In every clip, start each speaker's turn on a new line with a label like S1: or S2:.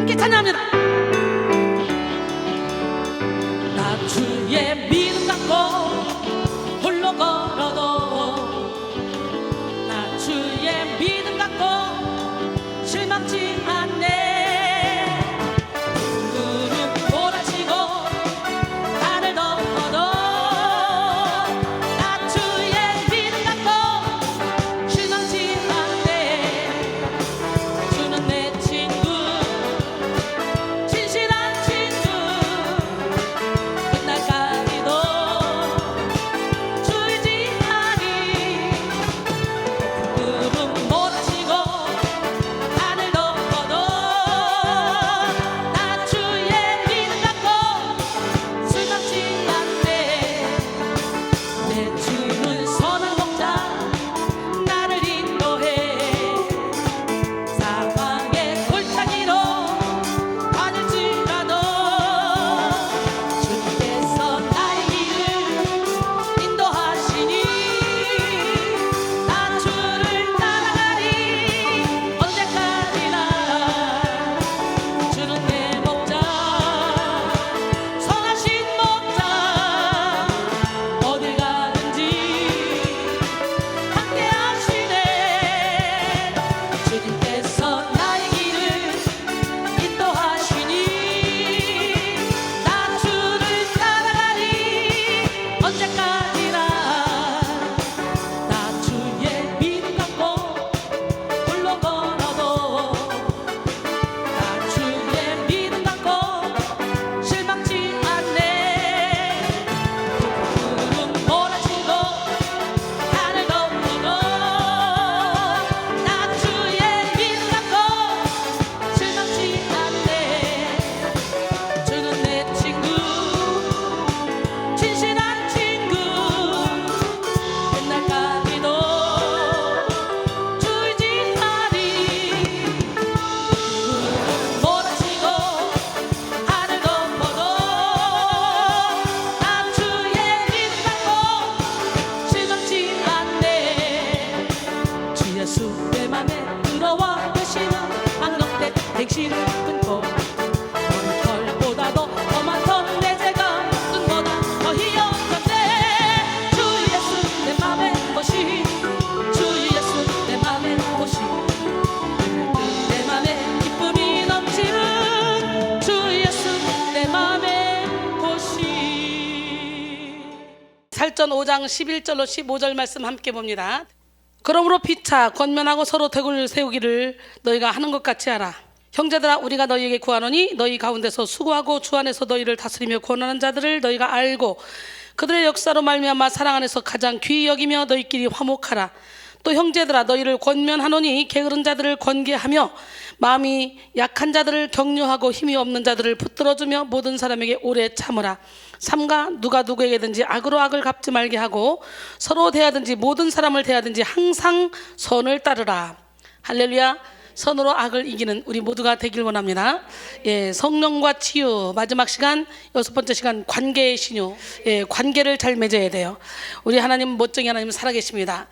S1: 함께 찬양합니다. 나 주의 믿음 갖고 홀로 걸어도 나 주의 믿음 갖고 실망치 않네. 구름 몰아치고 하늘 덮어도 나 주의 믿음 갖고 실망치 않네. 주는 내 친구 진실한 친구 끝날까지도 주의지하니. 구름 몰아치고 하늘 덮어도 나 주의 믿음 갖고 술망치 않네. 내 주는 선한 목자 나를 인도해. 사방의 골짜기로 가질지라도 주께서 나의 길을 인도하시니 나 주를 따라가리 언제까지나. 주는 내 목자 선하신 목자 어딜 가든지 함께하시네. 주님께서 나의 길을 인도하시니 나 주를 따라가리 언제까지나. 나 주의 믿음 갖고 홀로 걸어도 나 주의 믿음 갖고 실망치 않네. 구름 몰아치고 하늘 덮어도 나 주의 믿음 갖고 실망치 않네. 주는 내 친구 진실한 친구 끝날까지도 주의지하니. 구름 몰아치고 하늘 덮어도 나 주의 믿음 갖고 실망치 않네. 주 예수 내 맘에 들어와 계시는 악령된 행실을 끊고 털보다도 험한 털 내 죄가 눈보다 더 희역한데. 주 예수 내 맘에 오시 주 예수 내 맘에 오시 내 맘에 기쁨이 넘치는 주 예수 내 맘에 오시. 살전 5장 11절로 15절 말씀 함께 봅니다. 그러므로 피차 권면하고 서로 대군을 세우기를 너희가 하는 것 같이 하라. 형제들아 우리가 너희에게 구하노니 너희 가운데서 수고하고 주 안에서 너희를 다스리며 권하는 자들을 너희가 알고 그들의 역사로 말미암아 사랑 안에서 가장 귀히 여기며 너희끼리 화목하라. 또 형제들아 너희를 권면하노니 게으른 자들을 권계하며 마음이 약한 자들을 격려하고 힘이 없는 자들을 붙들어주며 모든 사람에게 오래 참으라. 삼가 누가 누구에게든지 악으로 악을 갚지 말게 하고 서로 대하든지 모든 사람을 대하든지 항상 선을 따르라. 할렐루야. 선으로 악을 이기는 우리 모두가 되길 원합니다. 예, 성령과 치유 마지막 시간 6번째 시간 관계의 신유. 예, 관계를 잘 맺어야 돼요. 우리 하나님 멋쟁이 하나님 살아계십니다.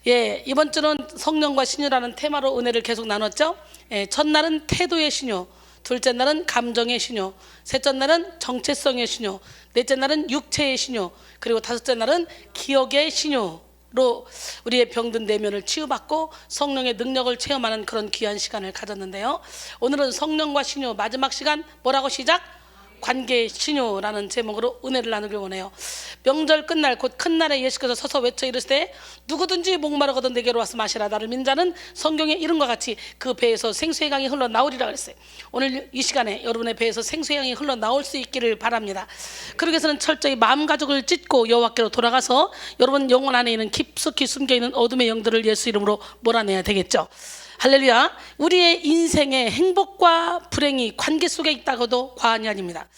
S1: 예, 이번 주는 성령과 신유라는 테마로 은혜를 계속 나눴죠. 예, 첫날은 태도의 신유, 둘째 날은 감정의 신유, 셋째 날은 정체성의 신유, 넷째 날은 육체의 신유, 그리고 다섯째 날은 기억의 신유로 우리의 병든 내면을 치유받고 성령의 능력을 체험하는 그런 귀한 시간을 가졌는데요. 오늘은 성령과 신유 마지막 시간 뭐라고 시작? 관계의 신유라는 제목으로 은혜를 나누길 원해요. 명절 끝날 곧 큰 날에 예수께서 서서 외쳐 이르시되 누구든지 목마르거든 내게로 와서 마시라. 나를 믿는 자는 성경의 이름과 같이 그 배에서 생수의 강이 흘러나오리라 그랬어요. 오늘 이 시간에 여러분의 배에서 생수의 강이 흘러나올 수 있기를 바랍니다. 그러기 위해서는 철저히 마음가죽을 찢고 여호와께로 돌아가서 여러분 영혼 안에 있는 깊숙이 숨겨있는 어둠의 영들을 예수 이름으로 몰아내야 되겠죠. 할렐루야. 우리의 인생에 행복과 불행이 관계 속에 있다고도 과언이 아닙니다.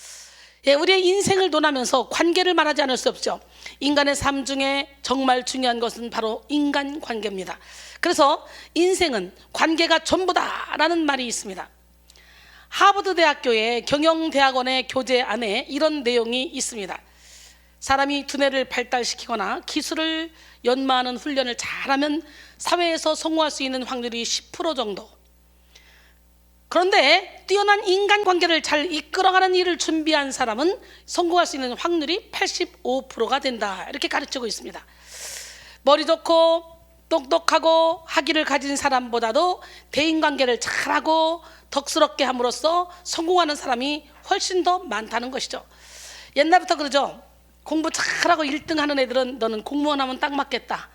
S1: 예, 우리의 인생을 논하면서 관계를 말하지 않을 수 없죠. 인간의 삶 중에 정말 중요한 것은 바로 인간관계입니다. 그래서 인생은 관계가 전부다라는 말이 있습니다. 하버드 대학교의 경영대학원의 교재 안에 이런 내용이 있습니다. 사람이 두뇌를 발달시키거나 기술을 연마하는 훈련을 잘하면 사회에서 성공할 수 있는 확률이 10% 정도. 그런데 뛰어난 인간관계를 잘 이끌어가는 일을 준비한 사람은 성공할 수 있는 확률이 85%가 된다, 이렇게 가르치고 있습니다. 머리 좋고 똑똑하고 학위를 가진 사람보다도 대인관계를 잘하고 덕스럽게 함으로써 성공하는 사람이 훨씬 더 많다는 것이죠. 옛날부터 그러죠. 공부 잘하고 1등 하는 애들은 너는 공무원 하면 딱 맞겠다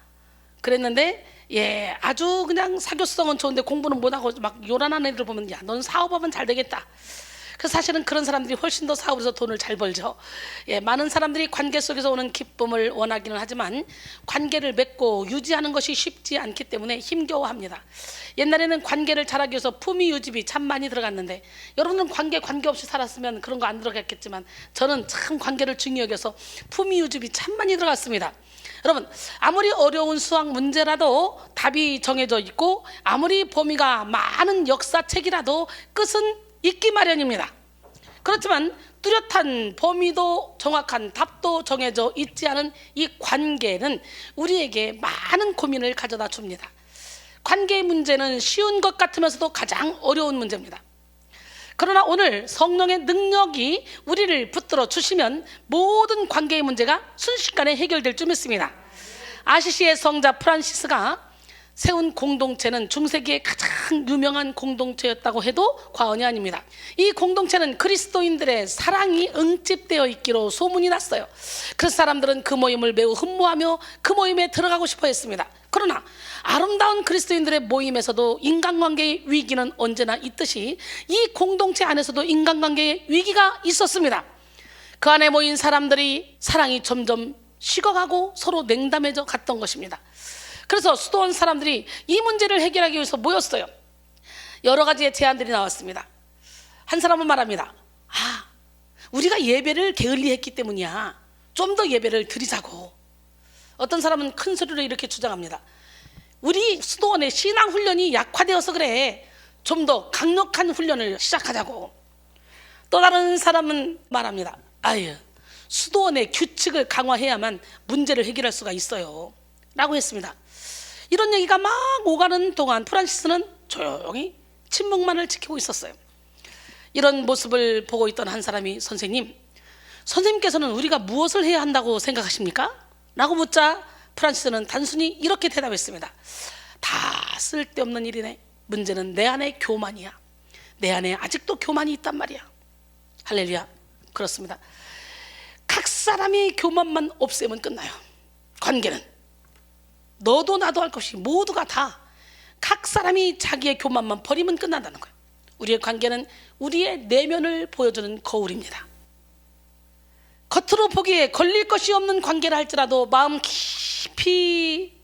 S1: 그랬는데, 아주 그냥 사교성은 좋은데 공부는 못하고 막 요란한 애들 보면 야, 너는 사업하면 잘 되겠다. 그래서 사실은 그런 사람들이 훨씬 더 사업에서 돈을 잘 벌죠. 많은 사람들이 관계 속에서 오는 기쁨을 원하기는 하지만 관계를 맺고 유지하는 것이 쉽지 않기 때문에 힘겨워합니다. 옛날에는 관계를 잘하기 위해서 품위 유지비 참 많이 들어갔는데, 여러분은 관계없이 살았으면 그런 거 안 들어갔겠지만 저는 참 관계를 중요히 여겨서 품위 유지비 참 많이 들어갔습니다. 여러분, 아무리 어려운 수학 문제라도 답이 정해져 있고 아무리 범위가 많은 역사책이라도 끝은 있기 마련입니다. 그렇지만 뚜렷한 범위도 정확한 답도 정해져 있지 않은 이 관계는 우리에게 많은 고민을 가져다 줍니다. 관계의 문제는 쉬운 것 같으면서도 가장 어려운 문제입니다. 그러나 오늘 성령의 능력이 우리를 붙들어 주시면 모든 관계의 문제가 순식간에 해결될 줄 믿습니다. 아시시의 성자 프란시스가 세운 공동체는 중세기의 가장 유명한 공동체였다고 해도 과언이 아닙니다. 이 공동체는 그리스도인들의 사랑이 응집되어 있기로 소문이 났어요. 그래서 사람들은 그 모임을 매우 흠모하며 그 모임에 들어가고 싶어 했습니다. 그러나 아름다운 그리스도인들의 모임에서도 인간관계의 위기는 언제나 있듯이 이 공동체 안에서도 인간관계의 위기가 있었습니다. 그 안에 모인 사람들이 사랑이 점점 식어가고 서로 냉담해져 갔던 것입니다. 그래서 수도원 사람들이 이 문제를 해결하기 위해서 모였어요. 여러 가지의 제안들이 나왔습니다. 한 사람은 말합니다. 우리가 예배를 게을리했기 때문이야. 좀 더 예배를 드리자고. 어떤 사람은 큰 소리로 이렇게 주장합니다. 우리 수도원의 신앙훈련이 약화되어서 그래. 좀 더 강력한 훈련을 시작하자고. 또 다른 사람은 말합니다. 수도원의 규칙을 강화해야만 문제를 해결할 수가 있어요 라고 했습니다. 이런 얘기가 막 오가는 동안 프란시스는 조용히 침묵만을 지키고 있었어요. 이런 모습을 보고 있던 한 사람이 선생님께서는 우리가 무엇을 해야 한다고 생각하십니까? 라고 묻자 프란시스는 단순히 이렇게 대답했습니다. 다 쓸데없는 일이네. 문제는 내 안에 교만이야. 내 안에 아직도 교만이 있단 말이야. 할렐루야. 그렇습니다. 각 사람이 교만만 없애면 끝나요. 관계는 너도 나도 할 것이 모두가 다 각 사람이 자기의 교만만 버리면 끝난다는 거예요. 우리의 관계는 우리의 내면을 보여주는 거울입니다. 겉으로 보기에 걸릴 것이 없는 관계를 할지라도 마음 깊이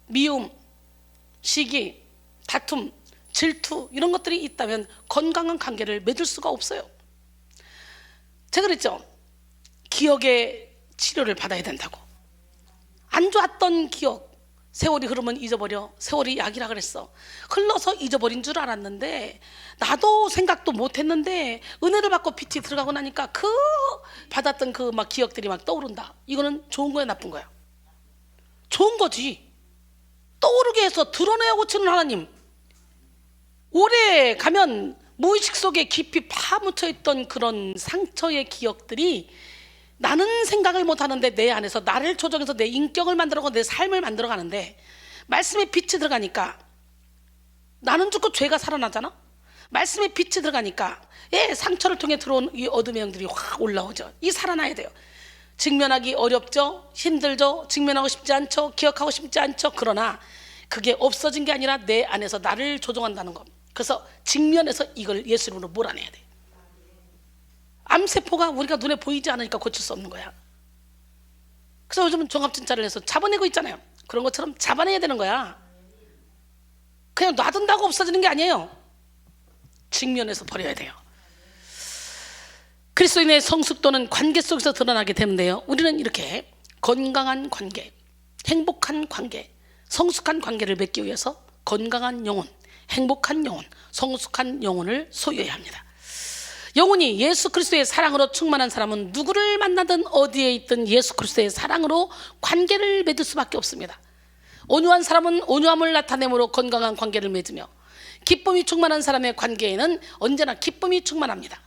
S1: 미움, 시기, 다툼, 질투 이런 것들이 있다면 건강한 관계를 맺을 수가 없어요. 제가 그랬죠. 기억의 치료를 받아야 된다고. 안 좋았던 기억, 세월이 흐르면 잊어버려. 세월이 약이라 그랬어. 흘러서 잊어버린 줄 알았는데 나도 생각도 못했는데 은혜를 받고 빛이 들어가고 나니까 그 받았던 그 막 기억들이 막 떠오른다. 이거는 좋은 거야 나쁜 거야? 좋은 거지. 떠오르게 해서 드러내야 고치는 하나님. 오래 가면 무의식 속에 깊이 파묻혀 있던 그런 상처의 기억들이 나는 생각을 못하는데 내 안에서 나를 조정해서 내 인격을 만들어가고 내 삶을 만들어가는데 말씀에 빛이 들어가니까 나는 죽고 죄가 살아나잖아. 말씀에 빛이 들어가니까 상처를 통해 들어온 이 어둠의 영들이 확 올라오죠. 이 살아나야 돼요. 직면하기 어렵죠. 힘들죠. 직면하고 싶지 않죠. 기억하고 싶지 않죠. 그러나 그게 없어진 게 아니라 내 안에서 나를 조종한다는 것. 그래서 직면해서 이걸 예수 이름으로 몰아내야 돼. 암세포가 우리가 눈에 보이지 않으니까 고칠 수 없는 거야. 그래서 요즘은 종합진찰을 해서 잡아내고 있잖아요. 그런 것처럼 잡아내야 되는 거야. 그냥 놔둔다고 없어지는 게 아니에요. 직면해서 버려야 돼요. 그리스도인의 성숙도는 관계 속에서 드러나게 되는데요. 우리는 이렇게 건강한 관계, 행복한 관계, 성숙한 관계를 맺기 위해서 건강한 영혼, 행복한 영혼, 성숙한 영혼을 소유해야 합니다. 영혼이 예수 그리스도의 사랑으로 충만한 사람은 누구를 만나든 어디에 있든 예수 그리스도의 사랑으로 관계를 맺을 수밖에 없습니다. 온유한 사람은 온유함을 나타내므로 건강한 관계를 맺으며 기쁨이 충만한 사람의 관계에는 언제나 기쁨이 충만합니다.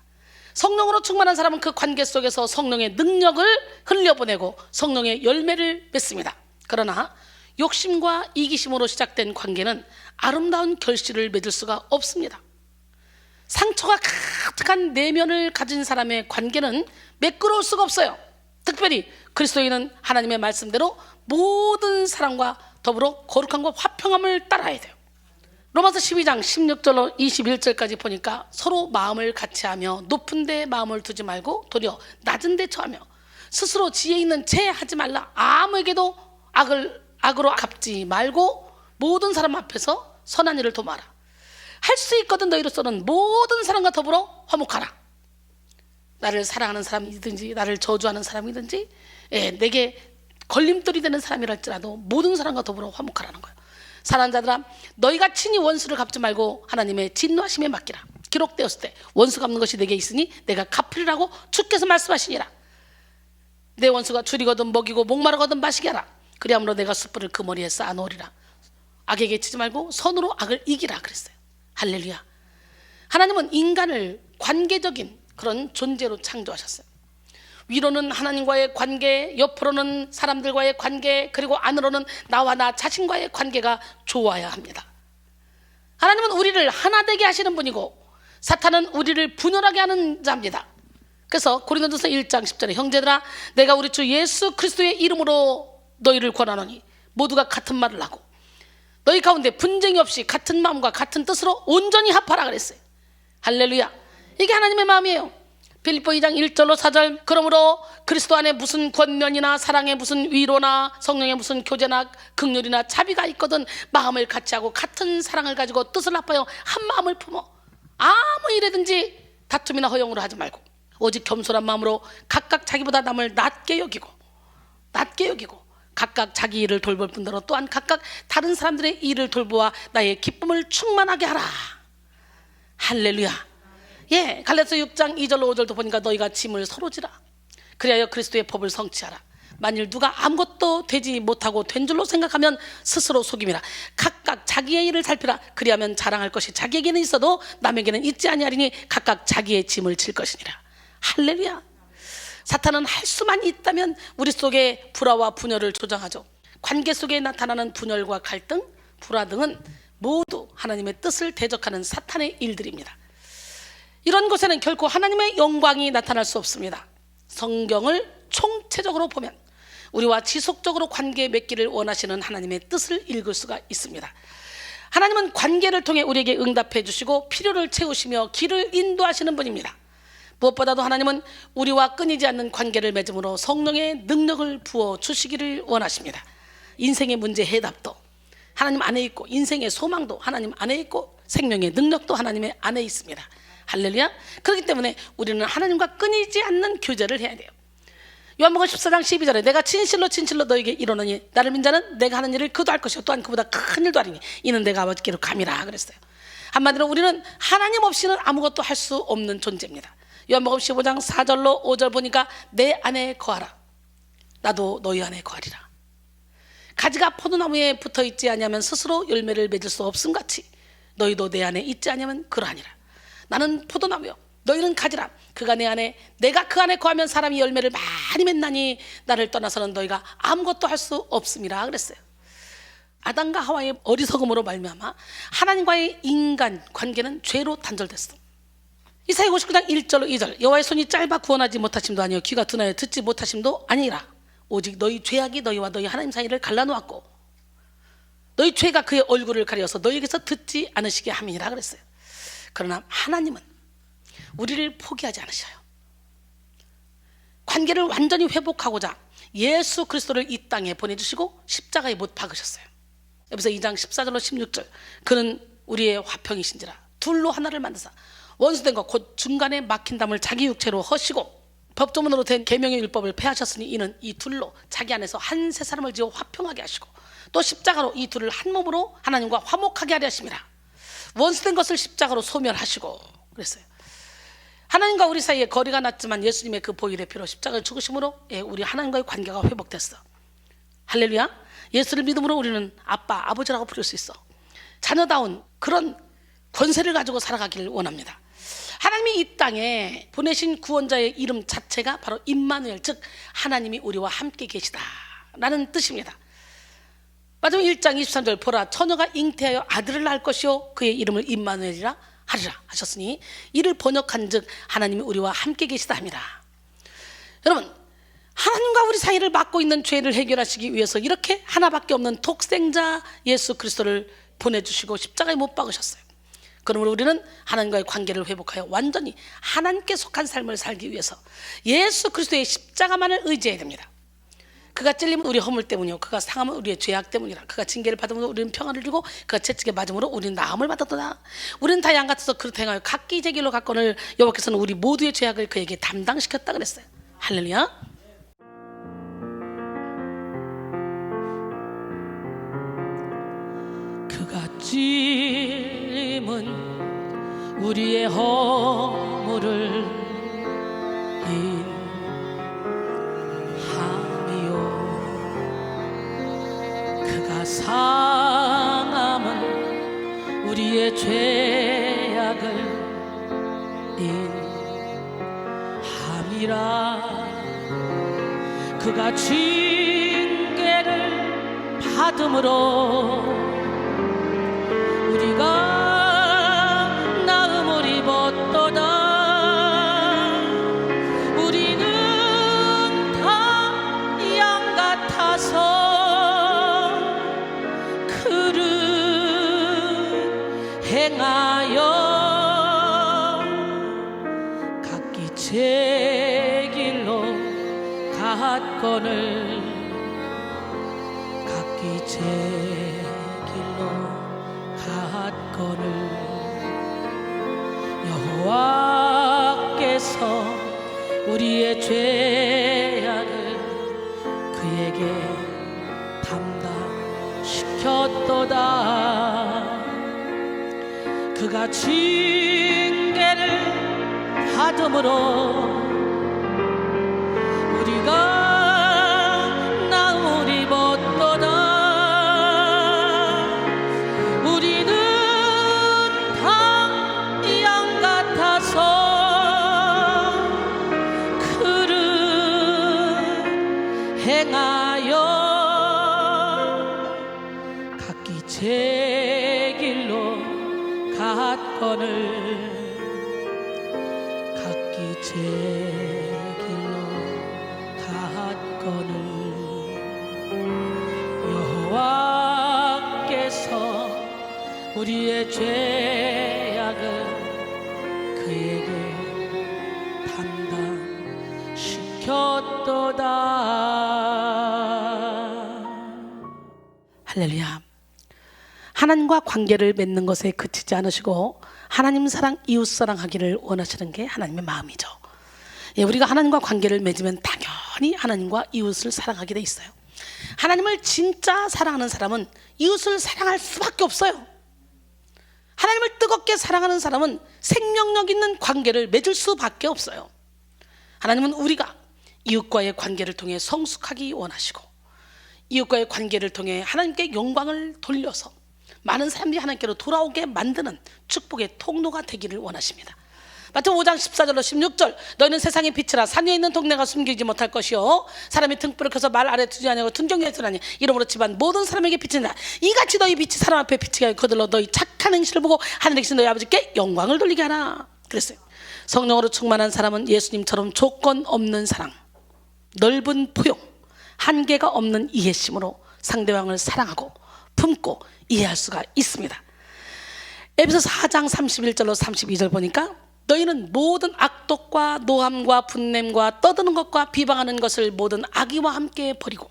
S1: 성령으로 충만한 사람은 그 관계 속에서 성령의 능력을 흘려보내고 성령의 열매를 맺습니다. 그러나 욕심과 이기심으로 시작된 관계는 아름다운 결실을 맺을 수가 없습니다. 상처가 가득한 내면을 가진 사람의 관계는 매끄러울 수가 없어요. 특별히 그리스도인은 하나님의 말씀대로 모든 사람과 더불어 거룩함과 화평함을 따라야 돼요. 로마서 12장 16절로 21절까지 보니까 서로 마음을 같이하며 높은 데 마음을 두지 말고 도리어 낮은 데 처하며 스스로 지혜 있는 채 하지 말라. 아무에게도 악으로 갚지 말고 모든 사람 앞에서 선한 일을 도모하라. 할 수 있거든 너희로서는 모든 사람과 더불어 화목하라. 나를 사랑하는 사람이든지 나를 저주하는 사람이든지 내게 걸림돌이 되는 사람이랄지라도 모든 사람과 더불어 화목하라는 거예요. 사랑하는 자들아, 너희가 친히 원수를 갚지 말고 하나님의 진노하심에 맡기라. 기록되었을 때 원수 갚는 것이 내게 있으니 내가 갚으리라고 주께서 말씀하시니라. 내 원수가 줄이거든 먹이고 목마르거든 마시게 하라. 그리함으로 내가 숯불을 그 머리에 쌓아놓으리라. 악에게 치지 말고 선으로 악을 이기라 그랬어요. 할렐루야. 하나님은 인간을 관계적인 그런 존재로 창조하셨어요. 위로는 하나님과의 관계, 옆으로는 사람들과의 관계, 그리고 안으로는 나와 나 자신과의 관계가 좋아야 합니다. 하나님은 우리를 하나 되게 하시는 분이고 사탄은 우리를 분열하게 하는 자입니다. 그래서 고린도전서 1장 10절에 형제들아 내가 우리 주 예수 그리스도의 이름으로 너희를 권하노니 모두가 같은 말을 하고 너희 가운데 분쟁이 없이 같은 마음과 같은 뜻으로 온전히 합하라 그랬어요. 할렐루야. 이게 하나님의 마음이에요. 빌립보 2장 1절로 4절 그러므로 그리스도 안에 무슨 권면이나 사랑에 무슨 위로나 성령에 무슨 교제나 긍휼이나 자비가 있거든 마음을 같이 하고 같은 사랑을 가지고 뜻을 합하여 한 마음을 품어 아무 일이든지 다툼이나 허용으로 하지 말고 오직 겸손한 마음으로 각각 자기보다 남을 낮게 여기고 각각 자기 일을 돌볼 뿐더러 또한 각각 다른 사람들의 일을 돌보아 나의 기쁨을 충만하게 하라. 할렐루야. 갈라디아서 6장 2절로 5절도 보니까 너희가 짐을 서로 지라. 그리하여 그리스도의 법을 성취하라. 만일 누가 아무것도 되지 못하고 된 줄로 생각하면 스스로 속임이라. 각각 자기의 일을 살피라. 그리하면 자랑할 것이 자기에게는 있어도 남에게는 있지 아니하리니 각각 자기의 짐을 질 것이니라. 할렐루야. 사탄은 할 수만 있다면 우리 속에 불화와 분열을 조장하죠. 관계 속에 나타나는 분열과 갈등, 불화 등은 모두 하나님의 뜻을 대적하는 사탄의 일들입니다. 이런 곳에는 결코 하나님의 영광이 나타날 수 없습니다. 성경을 총체적으로 보면 우리와 지속적으로 관계 맺기를 원하시는 하나님의 뜻을 읽을 수가 있습니다. 하나님은 관계를 통해 우리에게 응답해 주시고 필요를 채우시며 길을 인도하시는 분입니다. 무엇보다도 하나님은 우리와 끊이지 않는 관계를 맺음으로 성령의 능력을 부어 주시기를 원하십니다. 인생의 문제 해답도 하나님 안에 있고 인생의 소망도 하나님 안에 있고 생명의 능력도 하나님의 안에 있습니다. 할렐루야. 그렇기 때문에 우리는 하나님과 끊이지 않는 교제를 해야 돼요. 요한복음 14장 12절에 내가 진실로 너에게 이르노니 나를 믿는 자는 내가 하는 일을 그도 할 것이요 또한 그보다 큰 일도 하리니 이는 내가 아버지께로 감이라 그랬어요. 한마디로 우리는 하나님 없이는 아무것도 할 수 없는 존재입니다. 요한복음 15장 4절로 5절 보니까 내 안에 거하라. 나도 너희 안에 거하리라. 가지가 포도나무에 붙어있지 아니하면 스스로 열매를 맺을 수 없음같이 너희도 내 안에 있지 아니하면 그러하니라. 나는 포도나무요 너희는 가지라. 그가 내 안에 내가 그 안에 거하면 사람이 열매를 많이 맺나니 나를 떠나서는 너희가 아무것도 할 수 없음이라 그랬어요. 아담과 하와의 어리석음으로 말미암아 하나님과의 인간 관계는 죄로 단절됐어. 이사야 59장 1절로 2절 여호와의 손이 짧아 구원하지 못하심도 아니요 귀가 둔하여 듣지 못하심도 아니라 오직 너희 죄악이 너희와 너희 하나님 사이를 갈라놓았고 너희 죄가 그의 얼굴을 가려서 너희에게서 듣지 않으시게 함이니라 그랬어요. 그러나 하나님은 우리를 포기하지 않으셔요. 관계를 완전히 회복하고자 예수 그리스도를 이 땅에 보내주시고 십자가에 못 박으셨어요. 여기서 2장 14절로 16절 그는 우리의 화평이신지라 둘로 하나를 만드사 원수된 것 곧 중간에 막힌 담을 자기 육체로 허시고 법조문으로 된 계명의 율법을 폐하셨으니 이는 이 둘로 자기 안에서 한 세 사람을 지어 화평하게 하시고 또 십자가로 이 둘을 한 몸으로 하나님과 화목하게 하려 하심이라. 원수된 것을 십자가로 소멸하시고 그랬어요. 하나님과 우리 사이에 거리가 났지만 예수님의 그 보혈의 피로 십자가를 죽으심으로 우리 하나님과의 관계가 회복됐어. 할렐루야. 예수를 믿음으로 우리는 아빠, 아버지라고 부를 수 있어. 자녀다운 그런 권세를 가지고 살아가기를 원합니다. 하나님이 이 땅에 보내신 구원자의 이름 자체가 바로 임마누엘, 즉 하나님이 우리와 함께 계시다라는 뜻입니다. 마지막 1장 23절 보라 처녀가 잉태하여 아들을 낳을 것이요 그의 이름을 임마누엘이라 하리라 하셨으니 이를 번역한 즉 하나님이 우리와 함께 계시다 합니다. 여러분, 하나님과 우리 사이를 막고 있는 죄를 해결하시기 위해서 이렇게 하나밖에 없는 독생자 예수 그리스도를 보내주시고 십자가에 못 박으셨어요. 그러므로 우리는 하나님과의 관계를 회복하여 완전히 하나님께 속한 삶을 살기 위해서 예수 그리스도의 십자가만을 의지해야 됩니다. 그가 찔리면 우리 허물 때문이요 그가 상하면 우리의 죄악 때문이라. 그가 징계를 받으면 우리는 평안을 주고 그가 채찍에 맞음으로 우리는 나음을 받았도다. 우리는 다 양 같아서 그렇게 행하여 각기 제 길로 갔거늘 여호와께서는 우리 모두의 죄악을 그에게 담당시켰다 그랬어요. 할렐루야. 그가 찔림은 우리의 허물을 인함이요 그가 상함은 우리의 죄악을 인함이라. 그가 징계를 받음으로 우리가 나음을 입었도다. 우리는 다 양 같아서 그릇 행하여 각기 제 길로 갔거늘 각기 제 갔거늘 여호와께서 우리의 죄악을 그에게 담당시켰도다. 그가 징계를 받음으로 우리가 나음을 입었도다. 행하여 각기 제 길로 갔거늘 각기 제 길로 갔거늘 여호와께서 우리의 죄악을 그에게 담당시켰도다. 할렐루야. 하나님과 관계를 맺는 것에 그치지 않으시고 하나님 사랑, 이웃 사랑하기를 원하시는 게 하나님의 마음이죠. 우리가 하나님과 관계를 맺으면 당연히 하나님과 이웃을 사랑하게 돼 있어요. 하나님을 진짜 사랑하는 사람은 이웃을 사랑할 수밖에 없어요. 하나님을 뜨겁게 사랑하는 사람은 생명력 있는 관계를 맺을 수밖에 없어요. 하나님은 우리가 이웃과의 관계를 통해 성숙하기 원하시고 이웃과의 관계를 통해 하나님께 영광을 돌려서 많은 사람들이 하나님께로 돌아오게 만드는 축복의 통로가 되기를 원하십니다. 마태복음 5장 14절로 16절 너희는 세상의 빛이라 산 위에 있는 동네가 숨기지 못할 것이요 사람이 등불을 켜서 말 아래 두지 아니하고 등경에 두나니 이러므로 집안 모든 사람에게 빛이니라. 이같이 너희 빛이 사람 앞에 비치게 하여 거들러 너희 착한 행실을 보고 하늘에 계신 너희 아버지께 영광을 돌리게 하라 그랬어요. 성령으로 충만한 사람은 예수님처럼 조건 없는 사랑, 넓은 포용, 한계가 없는 이해심으로 상대방을 사랑하고 품고 이해할 수가 있습니다. 에베소서 4장 31절로 32절 보니까 너희는 모든 악독과 노함과 분냄과 떠드는 것과 비방하는 것을 모든 악의와 함께 버리고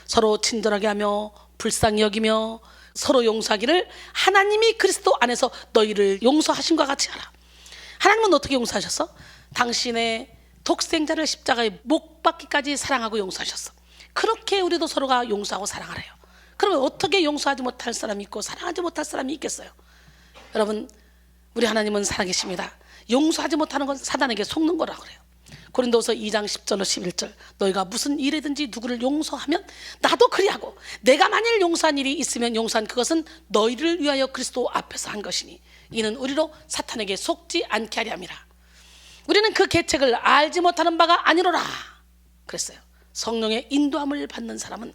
S1: 서로 친절하게 하며 불쌍히 여기며 서로 용서하기를 하나님이 그리스도 안에서 너희를 용서하신 것 같이 하라. 하나님은 어떻게 용서하셨어? 당신의 독생자를 십자가에 못 박기까지 사랑하고 용서하셨어. 그렇게 우리도 서로가 용서하고 사랑하래요. 그러면 어떻게 용서하지 못할 사람이 있고 사랑하지 못할 사람이 있겠어요? 여러분, 우리 하나님은 살아계십니다. 용서하지 못하는 건 사단에게 속는 거라고 그래요. 고린도서 2장 10절로 11절 너희가 무슨 일이든지 누구를 용서하면 나도 그리하고 내가 만일 용서한 일이 있으면 용서한 그것은 너희를 위하여 그리스도 앞에서 한 것이니 이는 우리로 사탄에게 속지 않게 하려 함이라. 우리는 그 계책을 알지 못하는 바가 아니로라 그랬어요. 성령의 인도함을 받는 사람은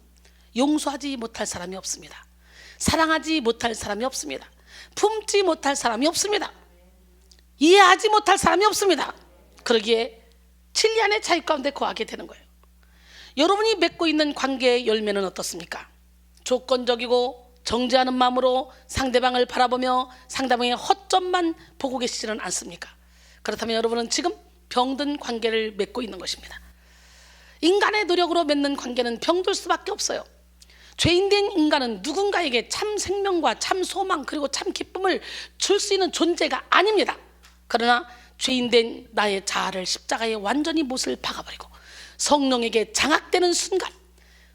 S1: 용서하지 못할 사람이 없습니다. 사랑하지 못할 사람이 없습니다. 품지 못할 사람이 없습니다. 이해하지 못할 사람이 없습니다. 그러기에 진리 안의 자유 가운데 거하게 되는 거예요. 여러분이 맺고 있는 관계의 열매는 어떻습니까? 조건적이고 정죄하는 마음으로 상대방을 바라보며 상대방의 허점만 보고 계시지는 않습니까? 그렇다면 여러분은 지금 병든 관계를 맺고 있는 것입니다. 인간의 노력으로 맺는 관계는 병들 수밖에 없어요. 죄인된 인간은 누군가에게 참 생명과 참 소망 그리고 참 기쁨을 줄 수 있는 존재가 아닙니다. 그러나 죄인된 나의 자아를 십자가에 완전히 못을 박아버리고 성령에게 장악되는 순간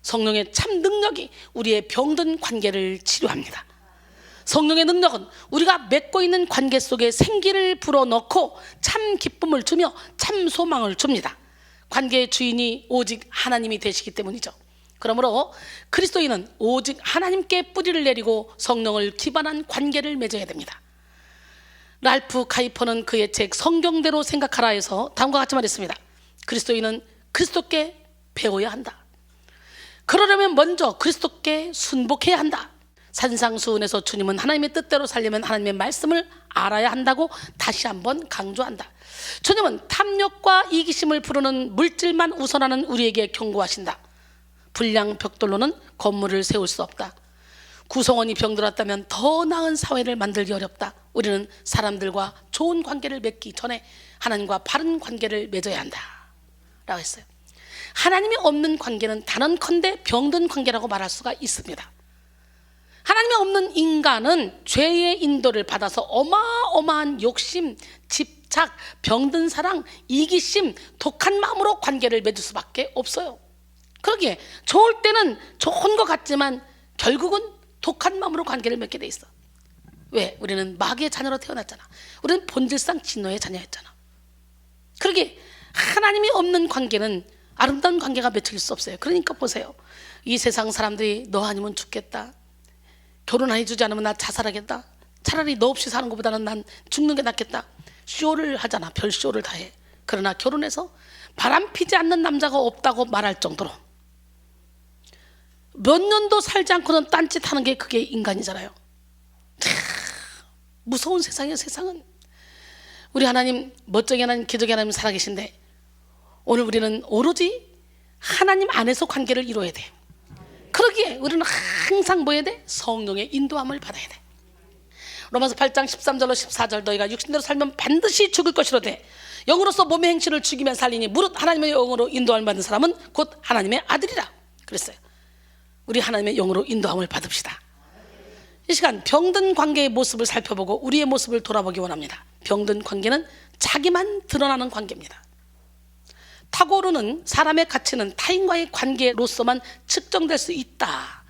S1: 성령의 참 능력이 우리의 병든 관계를 치료합니다. 성령의 능력은 우리가 맺고 있는 관계 속에 생기를 불어넣고 참 기쁨을 주며 참 소망을 줍니다. 관계의 주인이 오직 하나님이 되시기 때문이죠. 그러므로 그리스도인은 오직 하나님께 뿌리를 내리고 성령을 기반한 관계를 맺어야 됩니다. 랄프 카이퍼는 그의 책 성경대로 생각하라에서 다음과 같이 말했습니다. 그리스도인은 그리스도께 배워야 한다. 그러려면 먼저 그리스도께 순복해야 한다. 산상수훈에서 주님은 하나님의 뜻대로 살려면 하나님의 말씀을 알아야 한다고 다시 한번 강조한다. 주님은 탐욕과 이기심을 부르는 물질만 우선하는 우리에게 경고하신다. 불량 벽돌로는 건물을 세울 수 없다. 구성원이 병들었다면 더 나은 사회를 만들기 어렵다. 우리는 사람들과 좋은 관계를 맺기 전에 하나님과 바른 관계를 맺어야 한다 라고 했어요. 하나님이 없는 관계는 단언컨대 병든 관계라고 말할 수가 있습니다. 하나님이 없는 인간은 죄의 인도를 받아서 어마어마한 욕심, 집착, 병든 사랑, 이기심, 독한 마음으로 관계를 맺을 수밖에 없어요. 그러기에 좋을 때는 좋은 것 같지만 결국은 독한 마음으로 관계를 맺게 돼 있어. 왜? 우리는 마귀의 자녀로 태어났잖아. 우리는 본질상 진노의 자녀였잖아. 그러기에 하나님이 없는 관계는 아름다운 관계가 맺힐 수 없어요. 그러니까 보세요. 이 세상 사람들이 너 아니면 죽겠다, 결혼해주지 않으면 나 자살하겠다, 차라리 너 없이 사는 것보다는 난 죽는 게 낫겠다, 쇼를 하잖아. 별쇼를 다 해. 그러나 결혼해서 바람피지 않는 남자가 없다고 말할 정도로 몇 년도 살지 않고는 딴짓하는 게 그게 인간이잖아요. 무서운 세상이에요. 세상은. 우리 하나님, 멋쟁이 하나님, 기적의 하나님 살아계신데 오늘 우리는 오로지 하나님 안에서 관계를 이루어야 돼. 그러기에 우리는 항상 뭐 해야 돼? 성령의 인도함을 받아야 돼. 로마서 8장 13절로 14절 너희가 육신대로 살면 반드시 죽을 것이로되 영으로서 몸의 행실을 죽이면 살리니 무릇 하나님의 영으로 인도함을 받는 사람은 곧 하나님의 아들이라 그랬어요. 우리 하나님의 영으로 인도함을 받읍시다. 이 시간 병든 관계의 모습을 살펴보고 우리의 모습을 돌아보기 원합니다. 병든 관계는 자기만 드러나는 관계입니다. 타고르는 사람의 가치는 타인과의 관계로서만 측정될 수 있다.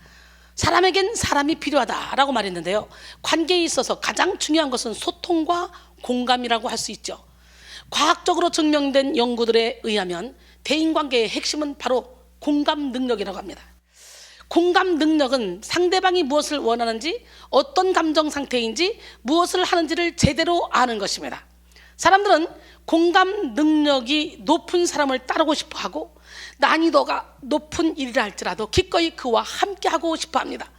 S1: 사람에겐 사람이 필요하다라고 말했는데요. 관계에 있어서 가장 중요한 것은 소통과 공감이라고 할 수 있죠. 과학적으로 증명된 연구들에 의하면 대인관계의 핵심은 바로 공감 능력이라고 합니다. 공감 능력은 상대방이 무엇을 원하는지, 어떤 감정 상태인지, 무엇을 하는지를 제대로 아는 것입니다. 사람들은 공감 능력이 높은 사람을 따르고 싶어하고 난이도가 높은 일이라 할지라도 기꺼이 그와 함께하고 싶어합니다.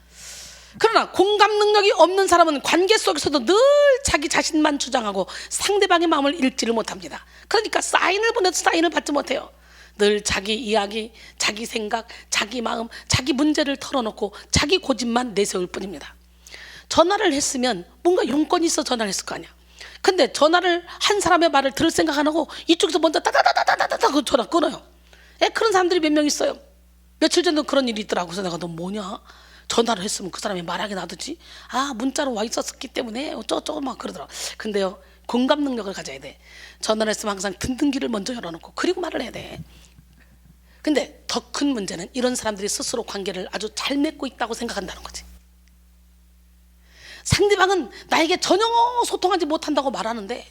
S1: 그러나 공감 능력이 없는 사람은 관계 속에서도 늘 자기 자신만 주장하고 상대방의 마음을 읽지를 못합니다. 그러니까 사인을 보내도 사인을 받지 못해요. 늘 자기 이야기, 자기 생각, 자기 마음, 자기 문제를 털어놓고 자기 고집만 내세울 뿐입니다. 전화를 했으면 뭔가 용건이 있어 전화를 했을 거 아니야. 근데 전화를 한 사람의 말을 들을 생각 안 하고 이쪽에서 먼저 따다다다다다다 그 전화 끊어요. 그런 사람들이 몇 명 있어요. 며칠 전에도 그런 일이 있더라고. 그래서 내가 너 뭐냐? 전화를 했으면 그 사람이 말하게 놔두지. 아, 문자로 와 있었기 때문에 어쩌고저쩌고 막 그러더라. 근데요, 공감 능력을 가져야 돼. 전화를 했으면 항상 등등기를 먼저 열어놓고 그리고 말을 해야 돼. 근데 더 큰 문제는 이런 사람들이 스스로 관계를 아주 잘 맺고 있다고 생각한다는 거지. 상대방은 나에게 전혀 소통하지 못한다고 말하는데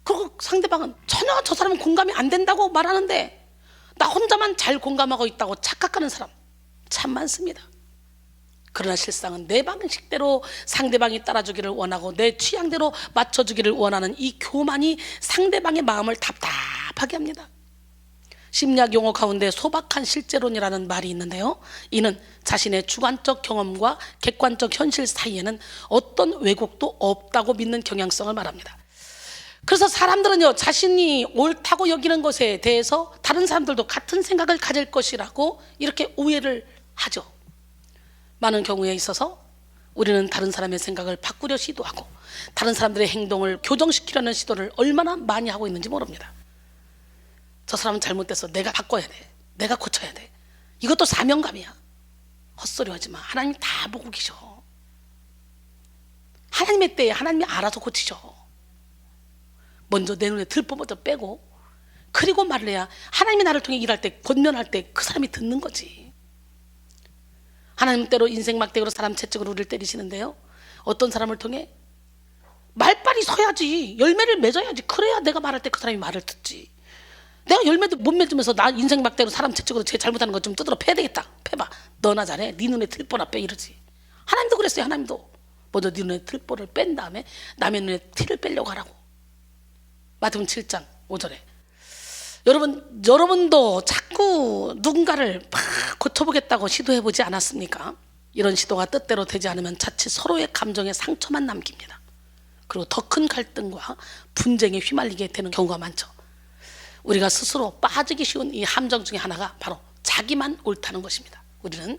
S1: 그리고 상대방은 전혀 저 사람은 공감이 안 된다고 말하는데 나 혼자만 잘 공감하고 있다고 착각하는 사람 참 많습니다. 그러나 실상은 내 방식대로 상대방이 따라주기를 원하고 내 취향대로 맞춰주기를 원하는 이 교만이 상대방의 마음을 답답하게 합니다. 심리학 용어 가운데 소박한 실제론이라는 말이 있는데요, 이는 자신의 주관적 경험과 객관적 현실 사이에는 어떤 왜곡도 없다고 믿는 경향성을 말합니다. 그래서 사람들은요, 자신이 옳다고 여기는 것에 대해서 다른 사람들도 같은 생각을 가질 것이라고 이렇게 오해를 하죠. 많은 경우에 있어서 우리는 다른 사람의 생각을 바꾸려 시도하고 다른 사람들의 행동을 교정시키려는 시도를 얼마나 많이 하고 있는지 모릅니다. 저 사람은 잘못됐어, 내가 바꿔야 돼, 내가 고쳐야 돼, 이것도 사명감이야. 헛소리 하지 마. 하나님이 다 보고 계셔. 하나님의 때에 하나님이 알아서 고치셔. 먼저 내 눈에 들보 먼저 빼고 그리고 말을 해야 하나님이 나를 통해 일할 때, 권면할 때 그 사람이 듣는 거지. 하나님 때로 인생 막대기로 사람 채찍으로 우리를 때리시는데요, 어떤 사람을 통해 말빨이 서야지, 열매를 맺어야지. 그래야 내가 말할 때 그 사람이 말을 듣지. 내가 열매도 못 맺으면서 나 인생 막대기로 사람 채찍으로 제 잘못하는 것 좀 뜯으러 패야 되겠다, 패봐, 너나 잘해, 네 눈에 들보나 빼, 이러지. 하나님도 그랬어요. 하나님도 먼저 네 눈에 들보를 뺀 다음에 남의 눈에 티를 빼려고 하라고. 마태복음 7장 5절에 여러분도 자꾸 누군가를 막 고쳐보겠다고 시도해보지 않았습니까? 이런 시도가 뜻대로 되지 않으면 자칫 서로의 감정에 상처만 남깁니다. 그리고 더 큰 갈등과 분쟁에 휘말리게 되는 경우가 많죠. 우리가 스스로 빠지기 쉬운 이 함정 중에 하나가 바로 자기만 옳다는 것입니다. 우리는